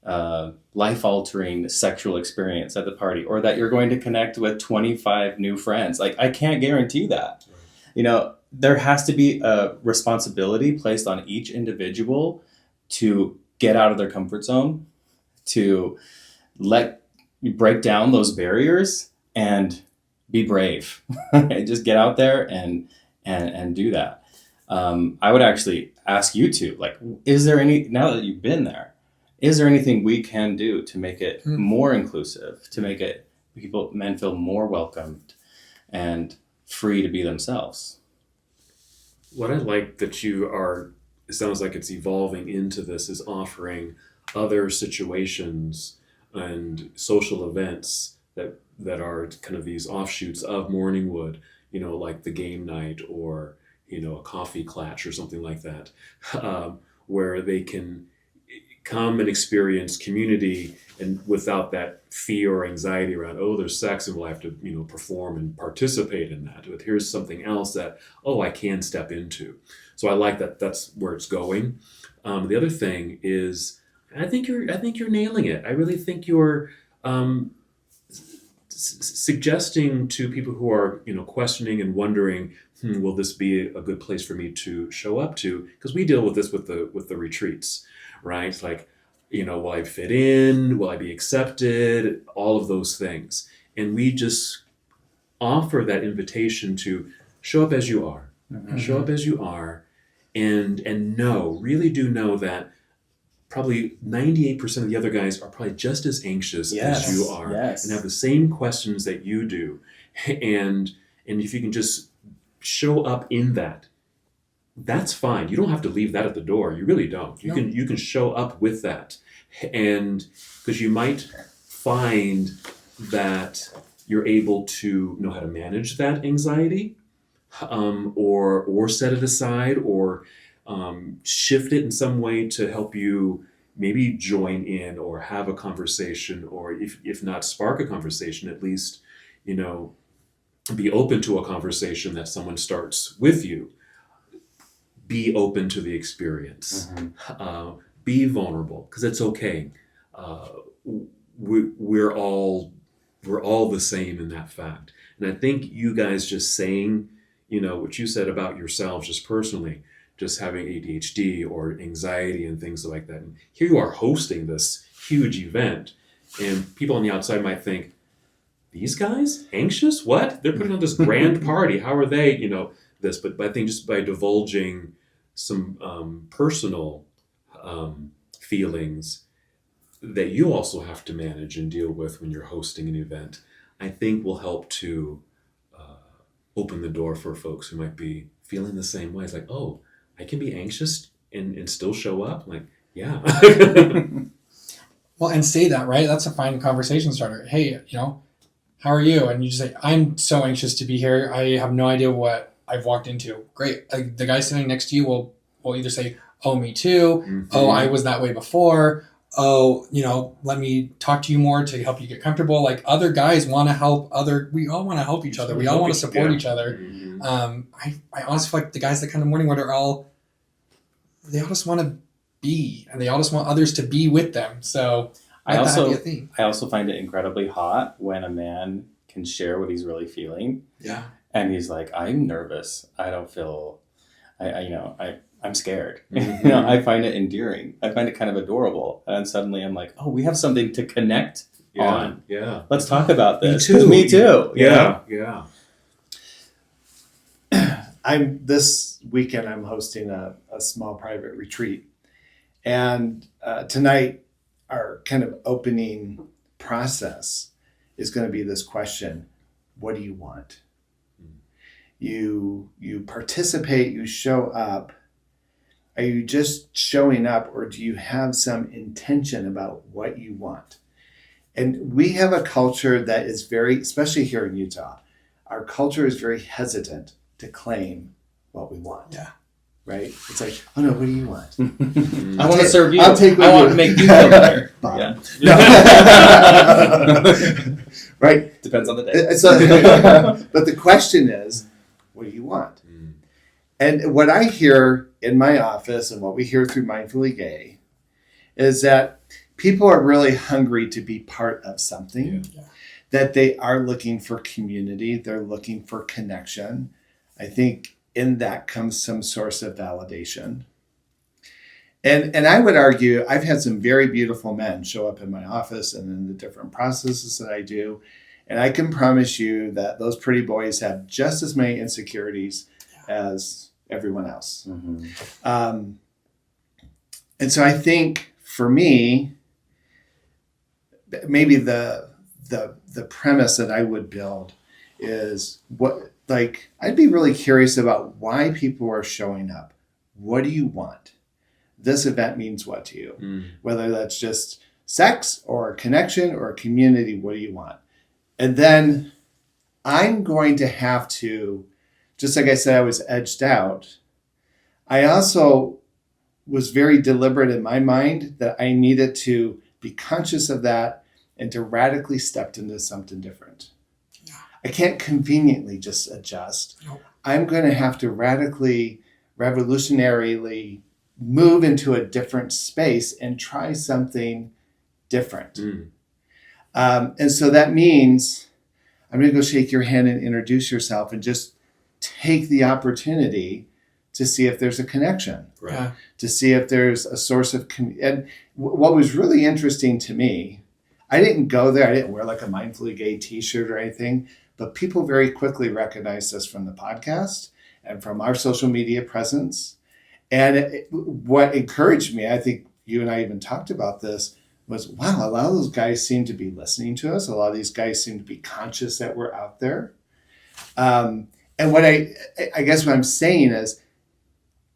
life-altering sexual experience at the party, or that you're going to connect with 25 new friends. Like, I can't guarantee that. You know, there has to be a responsibility placed on each individual to get out of their comfort zone, to break down those barriers and be brave. Just get out there and do that. I would actually ask you two, like, now that you've been there, is there anything we can do to make it more inclusive, to make it men feel more welcomed and free to be themselves? What I like that it sounds like it's evolving into this, is offering other situations and social events that are kind of these offshoots of Morningwood, like the game night or, a coffee clatch or something like that, where they can come and experience community and without that fear or anxiety around, there's sex and we'll have to, perform and participate in that. But here's something else that, I can step into. So I like that that's where it's going. The other thing is, I think you're nailing it. I really think you're suggesting to people who are, questioning and wondering, will this be a good place for me to show up to? Because we deal with this with the retreats, right? It's like, will I fit in? Will I be accepted? All of those things. And we just offer that invitation to show up as you are. Mm-hmm. Show up as you are, and really do know that probably 98% of the other guys are probably just as anxious as you are, and have the same questions that you do. And if you can just show up in that, that's fine. You don't have to leave that at the door. You really don't. You can show up with that. And because you might find that you're able to know how to manage that anxiety, or set it aside, or shift it in some way to help you maybe join in or have a conversation, or if not spark a conversation, at least, be open to a conversation that someone starts with you. Be open to the experience. Mm-hmm. Be vulnerable, because it's okay. We're all the same in that fact. And I think you guys just saying, what you said about yourselves just personally, just having ADHD or anxiety and things like that. And here you are hosting this huge event, and people on the outside might think, these guys anxious? What? They're putting on this grand party. How are they, this? But I think just by divulging some personal feelings that you also have to manage and deal with when you're hosting an event, I think will help to open the door for folks who might be feeling the same way. It's like, I can be anxious and still show up. Like, yeah. Well, and say that, right? That's a fine conversation starter. Hey, how are you? And you just say, I'm so anxious to be here. I have no idea what I've walked into. Great. The guy sitting next to you will either say, me too. Mm-hmm. I was that way before. Let me talk to you more to help you get comfortable. Like, other guys want to help we all want to help each other. We all want to support each other. Mm-hmm. I honestly feel like the guys that come to Morningwood they all just want to be, and they all just want others to be with them. So I also find it incredibly hot when a man can share what he's really feeling. Yeah. And he's like, I'm nervous. I don't feel, I'm scared. Mm-hmm. I find it endearing. I find it kind of adorable. And then suddenly I'm like, we have something to connect on. Yeah. Let's talk about this. Me too. Yeah. Yeah. This weekend I'm hosting a small private retreat. And tonight, our kind of opening process is going to be this question: what do you want? You participate, you show up. Are you just showing up, or do you have some intention about what you want? And we have a culture that is very, especially here in Utah, our culture is very hesitant to claim what we want. Yeah. Right? It's like, no, what do you want? I want to serve you. I'll take I want to make you feel better. Yeah. Right? Depends on the day. But the question is, what do you want? Mm. And what I hear in my office and what we hear through Mindfully Gay is that people are really hungry to be part of something, that they are looking for community. They're looking for connection. I think in that comes some source of validation. And I would argue I've had some very beautiful men show up in my office and in the different processes that I do. And I can promise you that those pretty boys have just as many insecurities as everyone else. Mm-hmm. And so I think for me, maybe the premise that I would build is I'd be really curious about why people are showing up. What do you want? This event means what to you? Mm. Whether that's just sex or a connection or a community, what do you want? And then I'm going to have to, just like I said, I was edged out. I also was very deliberate in my mind that I needed to be conscious of that and to radically step into something different. Yeah. I can't conveniently just adjust. Nope. I'm going to have to radically, revolutionarily move into a different space and try something different. Mm. And so that means I'm going to go shake your hand and introduce yourself and just take the opportunity to see if there's a connection, right? To see if there's a source of and what was really interesting to me, I didn't go there. I didn't wear like a Mindfully Gay t-shirt or anything, but people very quickly recognized us from the podcast and from our social media presence. And what encouraged me, I think you and I even talked about this, was, wow, a lot of those guys seem to be listening to us. A lot of these guys seem to be conscious that we're out there. And what I guess what I'm saying is,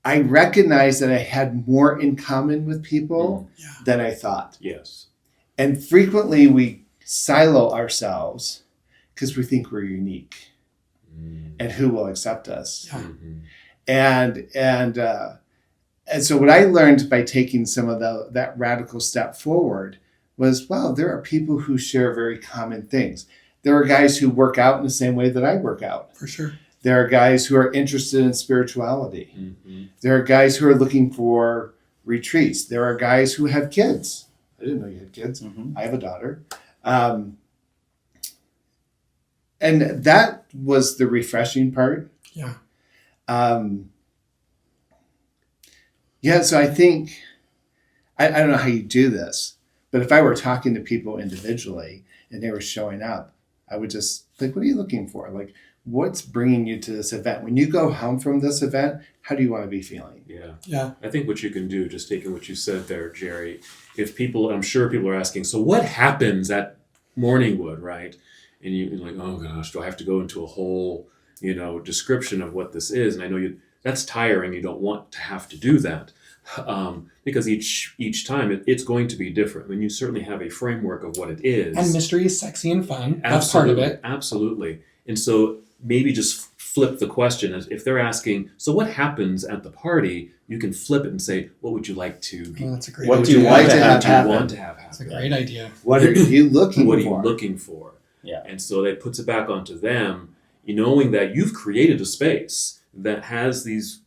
I recognize that I had more in common with people than I thought. Yes. And frequently we silo ourselves because we think we're unique and who will accept us. Yeah. Mm-hmm. And so what I learned by taking some of that radical step forward was, wow, there are people who share very common things. There are guys who work out in the same way that I work out. For sure. There are guys who are interested in spirituality. Mm-hmm. There are guys who are looking for retreats. There are guys who have kids. I didn't know you had kids. Mm-hmm. I have a daughter. And that was the refreshing part. Yeah. So I think, I don't know how you do this, but if I were talking to people individually and they were showing up, I would just like, what are you looking for? Like, what's bringing you to this event? When you go home from this event, how do you want to be feeling? Yeah. I think what you can do, just taking what you said there, Jerry, if people, I'm sure people are asking, so what happens at Morningwood, right? And you're like, oh gosh, do I have to go into a whole, description of what this is? And I know that's tiring. You don't want to have to do that because each time it's going to be different. I mean, you certainly have a framework of what it is. And mystery is sexy and fun. That's part of it. Absolutely. And so maybe just flip the question. If they're asking, so what happens at the party, you can flip it and say, what would you like to be? Oh, that's a great idea. What do you want to have happen? That's a great idea. What are you looking for? What are you looking for? Yeah. And so that puts it back onto them, knowing that you've created a space that has these,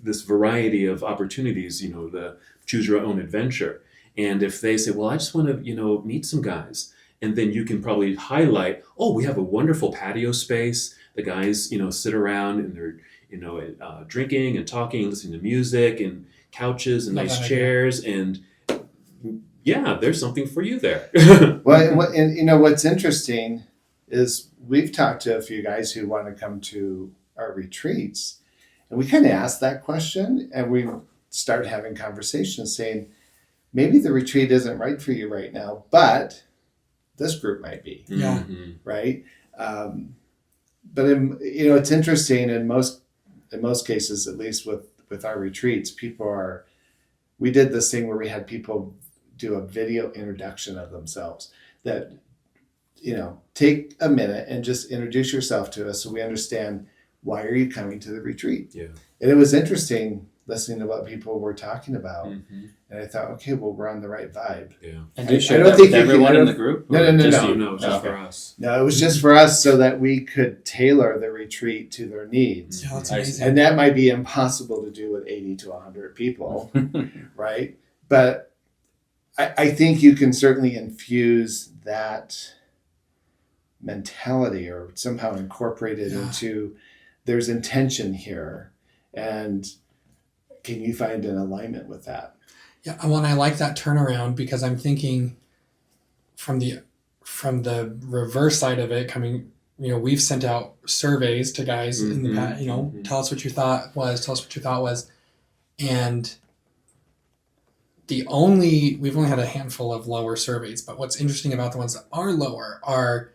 this variety of opportunities, the choose your own adventure. And if they say, well, I just want to, meet some guys. And then you can probably highlight, oh, we have a wonderful patio space. The guys, sit around and they're, drinking and talking, listening to music and couches and nice chairs. And yeah, there's something for you there. Well, and what's interesting is we've talked to a few guys who want to come to our retreats, and we kind of asked that question, and we started having conversations saying, maybe the retreat isn't right for you right now, but this group might be. Yeah. Mm-hmm. Right. But it's interesting in most cases, at least with our retreats, we did this thing where we had people do a video introduction of themselves that, take a minute and just introduce yourself to us so we understand, why are you coming to the retreat? Yeah. And it was interesting listening to what people were talking about. Mm-hmm. And I thought, okay, well, we're on the right vibe. Yeah. And you share that with everyone in the group? No, just for us. No, it was just for us so that we could tailor the retreat to their needs. Yeah, that's amazing. And that might be impossible to do with 80 to 100 people, right? But I think you can certainly infuse that mentality or somehow incorporate it into there's intention here, and can you find an alignment with that? Yeah, well, and I like that turnaround because I'm thinking from the reverse side of it coming, we've sent out surveys to guys in the past, tell us what your thought was. And we've only had a handful of lower surveys, but what's interesting about the ones that are lower are,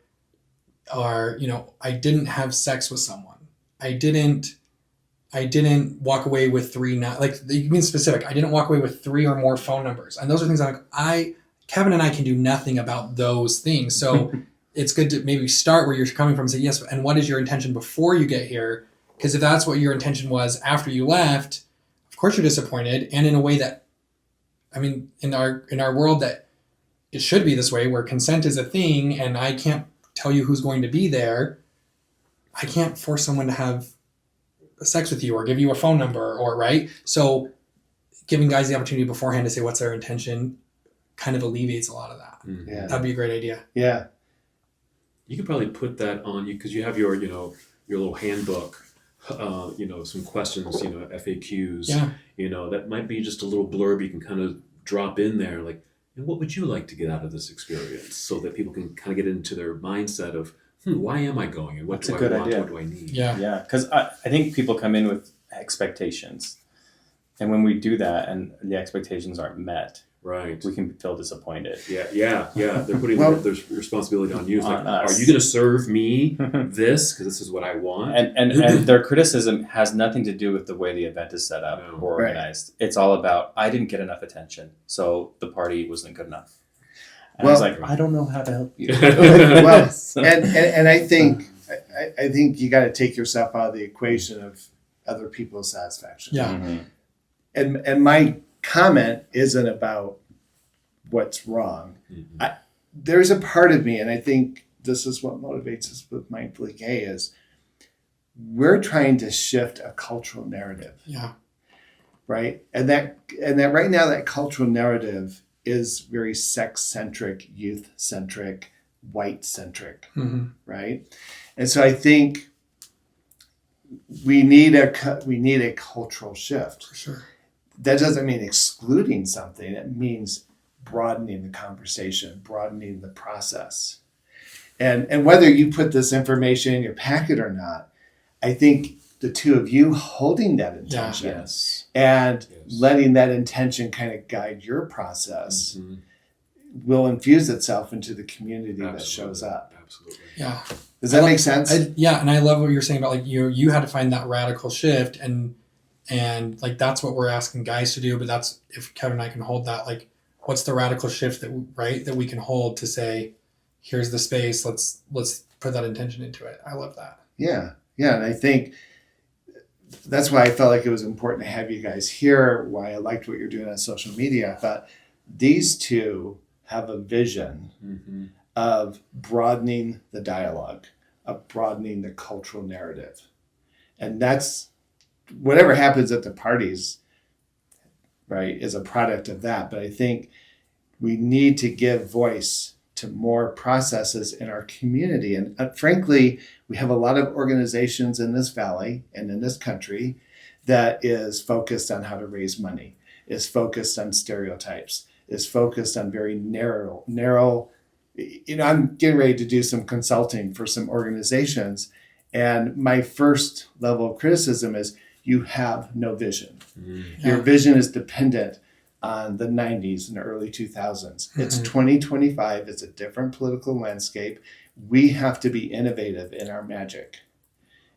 I didn't have sex with someone. I didn't walk away with three, you mean specific. I didn't walk away with 3 or more phone numbers. And those are things Kevin and I can do nothing about those things. So it's good to maybe start where you're coming from and say, yes, and what is your intention before you get here? Because if that's what your intention was after you left, of course you're disappointed. And in a way that, in our world that it should be this way, where consent is a thing and I can't tell you who's going to be there. I can't force someone to have sex with you or give you a phone number right. So giving guys the opportunity beforehand to say what's their intention kind of alleviates a lot of that. Yeah. That'd be a great idea. Yeah. You could probably put that on you because you have your little handbook, some questions, FAQs, that might be just a little blurb you can kind of drop in there. Like, what would you like to get out of this experience? So that people can kind of get into their mindset of, why am I going? And what do I want? Idea. What do I need? Yeah. Yeah. Because I think people come in with expectations. And when we do that and the expectations aren't met, right, we can feel disappointed. Yeah. They're putting their responsibility on you. It's like, are you going to serve me this? Because this is what I want. And their criticism has nothing to do with the way the event is set up or organized. Right. It's all about, I didn't get enough attention, so the party wasn't good enough. And I was like, I don't know how to help you. Well, and I think you got to take yourself out of the equation of other people's satisfaction. Yeah. Mm-hmm. And my comment isn't about what's wrong. Mm-hmm. There's a part of me, and I think this is what motivates us with Mindfully Gay, is we're trying to shift a cultural narrative. Yeah. Right? And that right now that cultural narrative is very sex-centric, youth-centric, white-centric, right? And so I think we need a cultural shift. For sure. That doesn't mean excluding something. It means broadening the conversation, broadening the process. And whether you put this information in your packet or not, I think the two of you holding that intention and letting that intention kind of guide your process will infuse itself into the community that shows up. Absolutely. Yeah. Does that make sense? And I love what you're saying about you had to find that radical shift and that's what we're asking guys to do. But that's if Kevin and I can hold that, what's the radical shift that we can hold to say, here's the space. Let's put that intention into it. I love that. Yeah. And I think that's why I felt like it was important to have you guys here. Why I liked what you're doing on social media. I thought these two have a vision of broadening the dialogue, of broadening the cultural narrative. And that's whatever happens at the parties, right, is a product of that. But I think we need to give voice to more processes in our community. And frankly, we have a lot of organizations in this valley and in this country that is focused on how to raise money, is focused on stereotypes, is focused on very narrow. I'm getting ready to do some consulting for some organizations. And my first level of criticism is you have no vision. Your vision is dependent on the 90s and early 2000s. It's 2025. It's a different political landscape. We have to be innovative in our magic.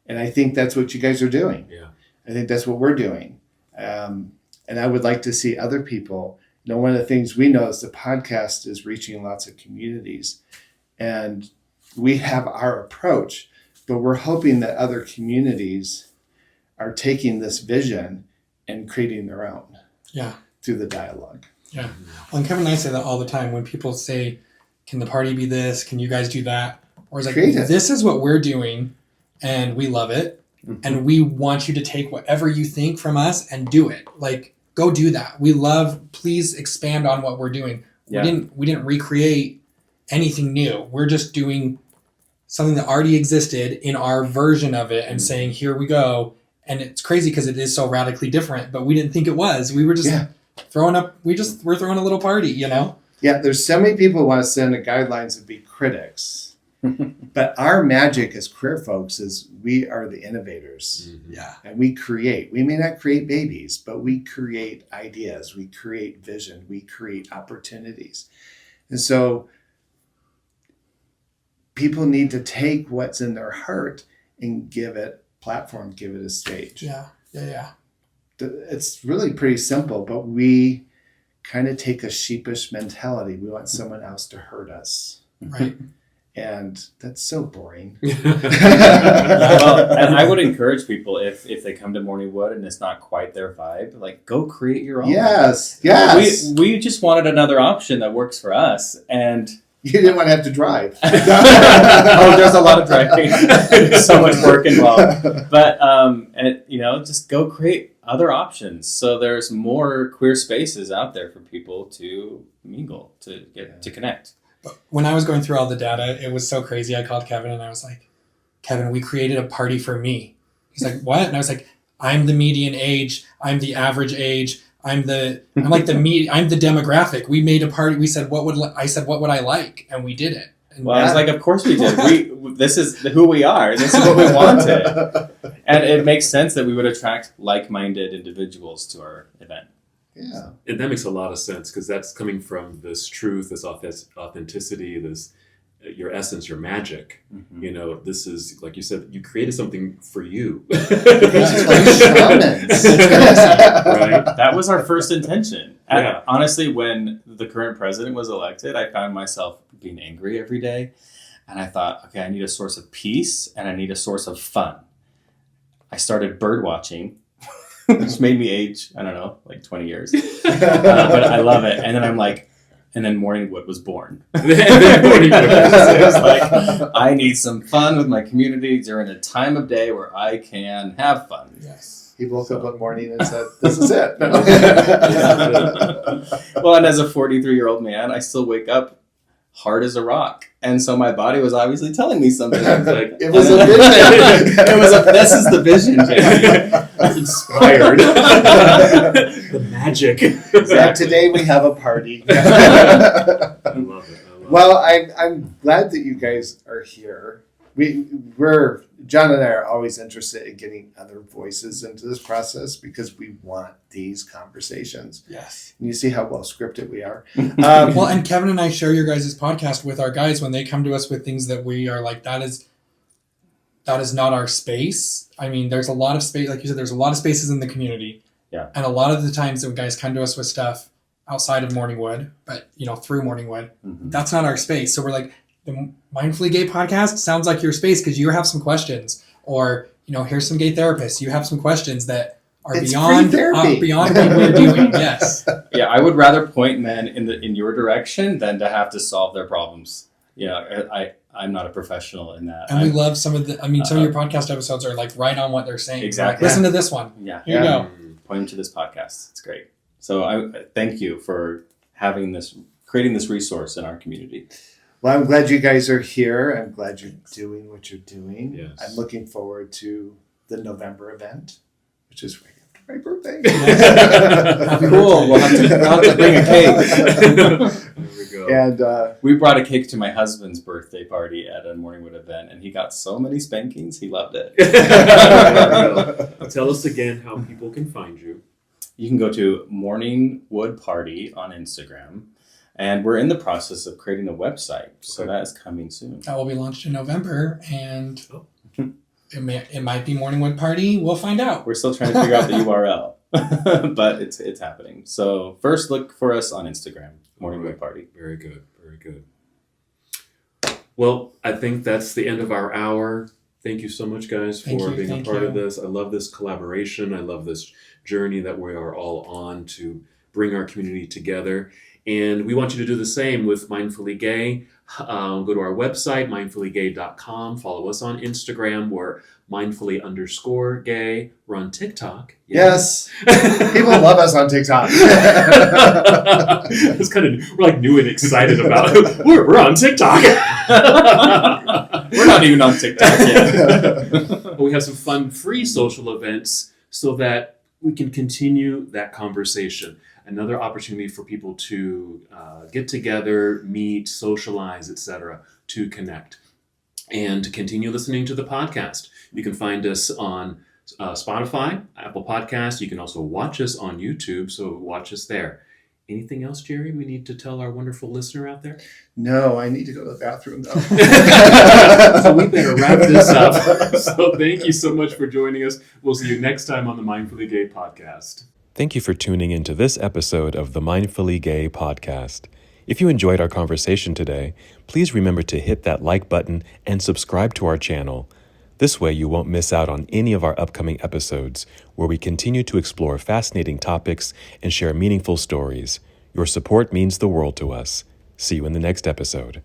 And I think that's what you guys are doing. Yeah. I think that's what we're doing. And I would like to see other people. One of the things we know is the podcast is reaching lots of communities. And we have our approach, but we're hoping that other communities are taking this vision and creating their own. Yeah. Through the dialogue. Yeah. Well, and Kevin and I say that all the time when people say, can the party be this? Can you guys do that? Or it's like, this is what we're doing and we love it. And we want you to take whatever you think from us and do it. Go do that. Please expand on what we're doing. Yeah. We didn't recreate anything new. We're just doing something that already existed in our version of it and saying, here we go. And it's crazy because it is so radically different, but we didn't think it was. We were just we're throwing a little party, you know? Yeah, there's so many people who want to sit in the guidelines and be critics. But our magic as queer folks is we are the innovators. Mm-hmm. Yeah. And we create. We may not create babies, but we create ideas. We create vision. We create opportunities. And so people need to take what's in their heart and give it platform, give it a stage. Yeah. It's really pretty simple, but we kind of take a sheepish mentality. We want someone else to hurt us. Right. And that's so boring. Well, and I would encourage people if they come to Morning Wood and it's not quite their vibe, like go create your own. Yes. We just wanted another option that works for us, and you didn't want to have to drive. oh, there's a lot of driving, so much work involved. But and just go create other options. So there's more queer spaces out there for people to mingle, to get to connect. When I was going through all the data, it was so crazy. I called Kevin and I was like, Kevin, we created a party for me. He's like, what? And I was like, I'm the median age. I'm the average age. I'm the demographic. We made a party. We said, what would I like? And we did it. And I was like, of course we did. This is who we are. This is what we wanted. And it makes sense that we would attract like-minded individuals to our event. Yeah. And that makes a lot of sense because that's coming from this truth, this authenticity, this your essence, your magic. Mm-hmm. This is, like you said, you created something for you. Right. That was our first intention. Honestly, when the current president was elected, I found myself being angry every day. And I thought, okay, I need a source of peace and I need a source of fun. I started bird watching, which made me age, I don't know, like 20 years. But I love it. And then I'm like, and then Morning Wood was born. It was like, I need some fun with my community during a time of day where I can have fun. Yes. He woke up one morning and said, this is it. Well, and as a 43-year-old man, I still wake up hard as a rock. And so my body was obviously telling me something. Like, it was a vision. This is the vision, Jamie. Inspired. The magic. And today we have a party. I love it. Well, I'm glad that you guys are here. We're John and I are always interested in getting other voices into this process because we want these conversations. Yes. And you see how well scripted we are. Well, and Kevin and I share your guys' podcast with our guys when they come to us with things that we are like, that is not our space. I mean, there's a lot of space, like you said, there's a lot of spaces in the community. Yeah. And a lot of the times when guys come to us with stuff outside of Morning Wood, but through Morning Wood, that's not our space. So we're like, the Mindfully Gay podcast sounds like your space because you have some questions, or here's some gay therapists. You have some questions that are beyond what we're doing. Yes. Yeah, I would rather point men in your direction than to have to solve their problems. I'm not a professional in that. And we love some of some of your podcast episodes are like right on what they're saying. Exactly. Like, listen to this one. Yeah. Here you go. Point them to this podcast. It's great. So I thank you for creating this resource in our community. Well, I'm glad you guys are here. I'm glad you're doing what you're doing. Yes. I'm looking forward to the November event, which is right after my birthday. Cool. We'll have to bring a cake. There we go. And we brought a cake to my husband's birthday party at a Morning Wood event, and he got so many spankings. He loved it. Tell us again how people can find you. You can go to Morning Wood Party on Instagram. And we're in the process of creating a website, so that is coming soon. That will be launched in November, and it might be Morning Wood Party. We'll find out. We're still trying to figure out the URL, but it's happening. So first, look for us on Instagram, Morning Wood Party. Very good, very good. Well, I think that's the end of our hour. Thank you so much, guys, for being a part of this. I love this collaboration. I love this journey that we are all on to bring our community together. And we want you to do the same with Mindfully Gay. Go to our website, mindfullygay.com. Follow us on Instagram. We're mindfully_gay. We're on TikTok. Yes. People love us on TikTok. It's we're like new and excited about it. We're on TikTok. We're not even on TikTok yet. We have some fun free social events so that we can continue that conversation. Another opportunity for people to get together, meet, socialize, etc., to connect, and to continue listening to the podcast. You can find us on Spotify, Apple Podcasts. You can also watch us on YouTube, so watch us there. Anything else, Jerry, we need to tell our wonderful listener out there? No, I need to go to the bathroom, though. So we better wrap this up. So thank you so much for joining us. We'll see you next time on the Mindfully Gay podcast. Thank you for tuning into this episode of the Mindfully Gay podcast. If you enjoyed our conversation today, please remember to hit that like button and subscribe to our channel. This way you won't miss out on any of our upcoming episodes where we continue to explore fascinating topics and share meaningful stories. Your support means the world to us. See you in the next episode.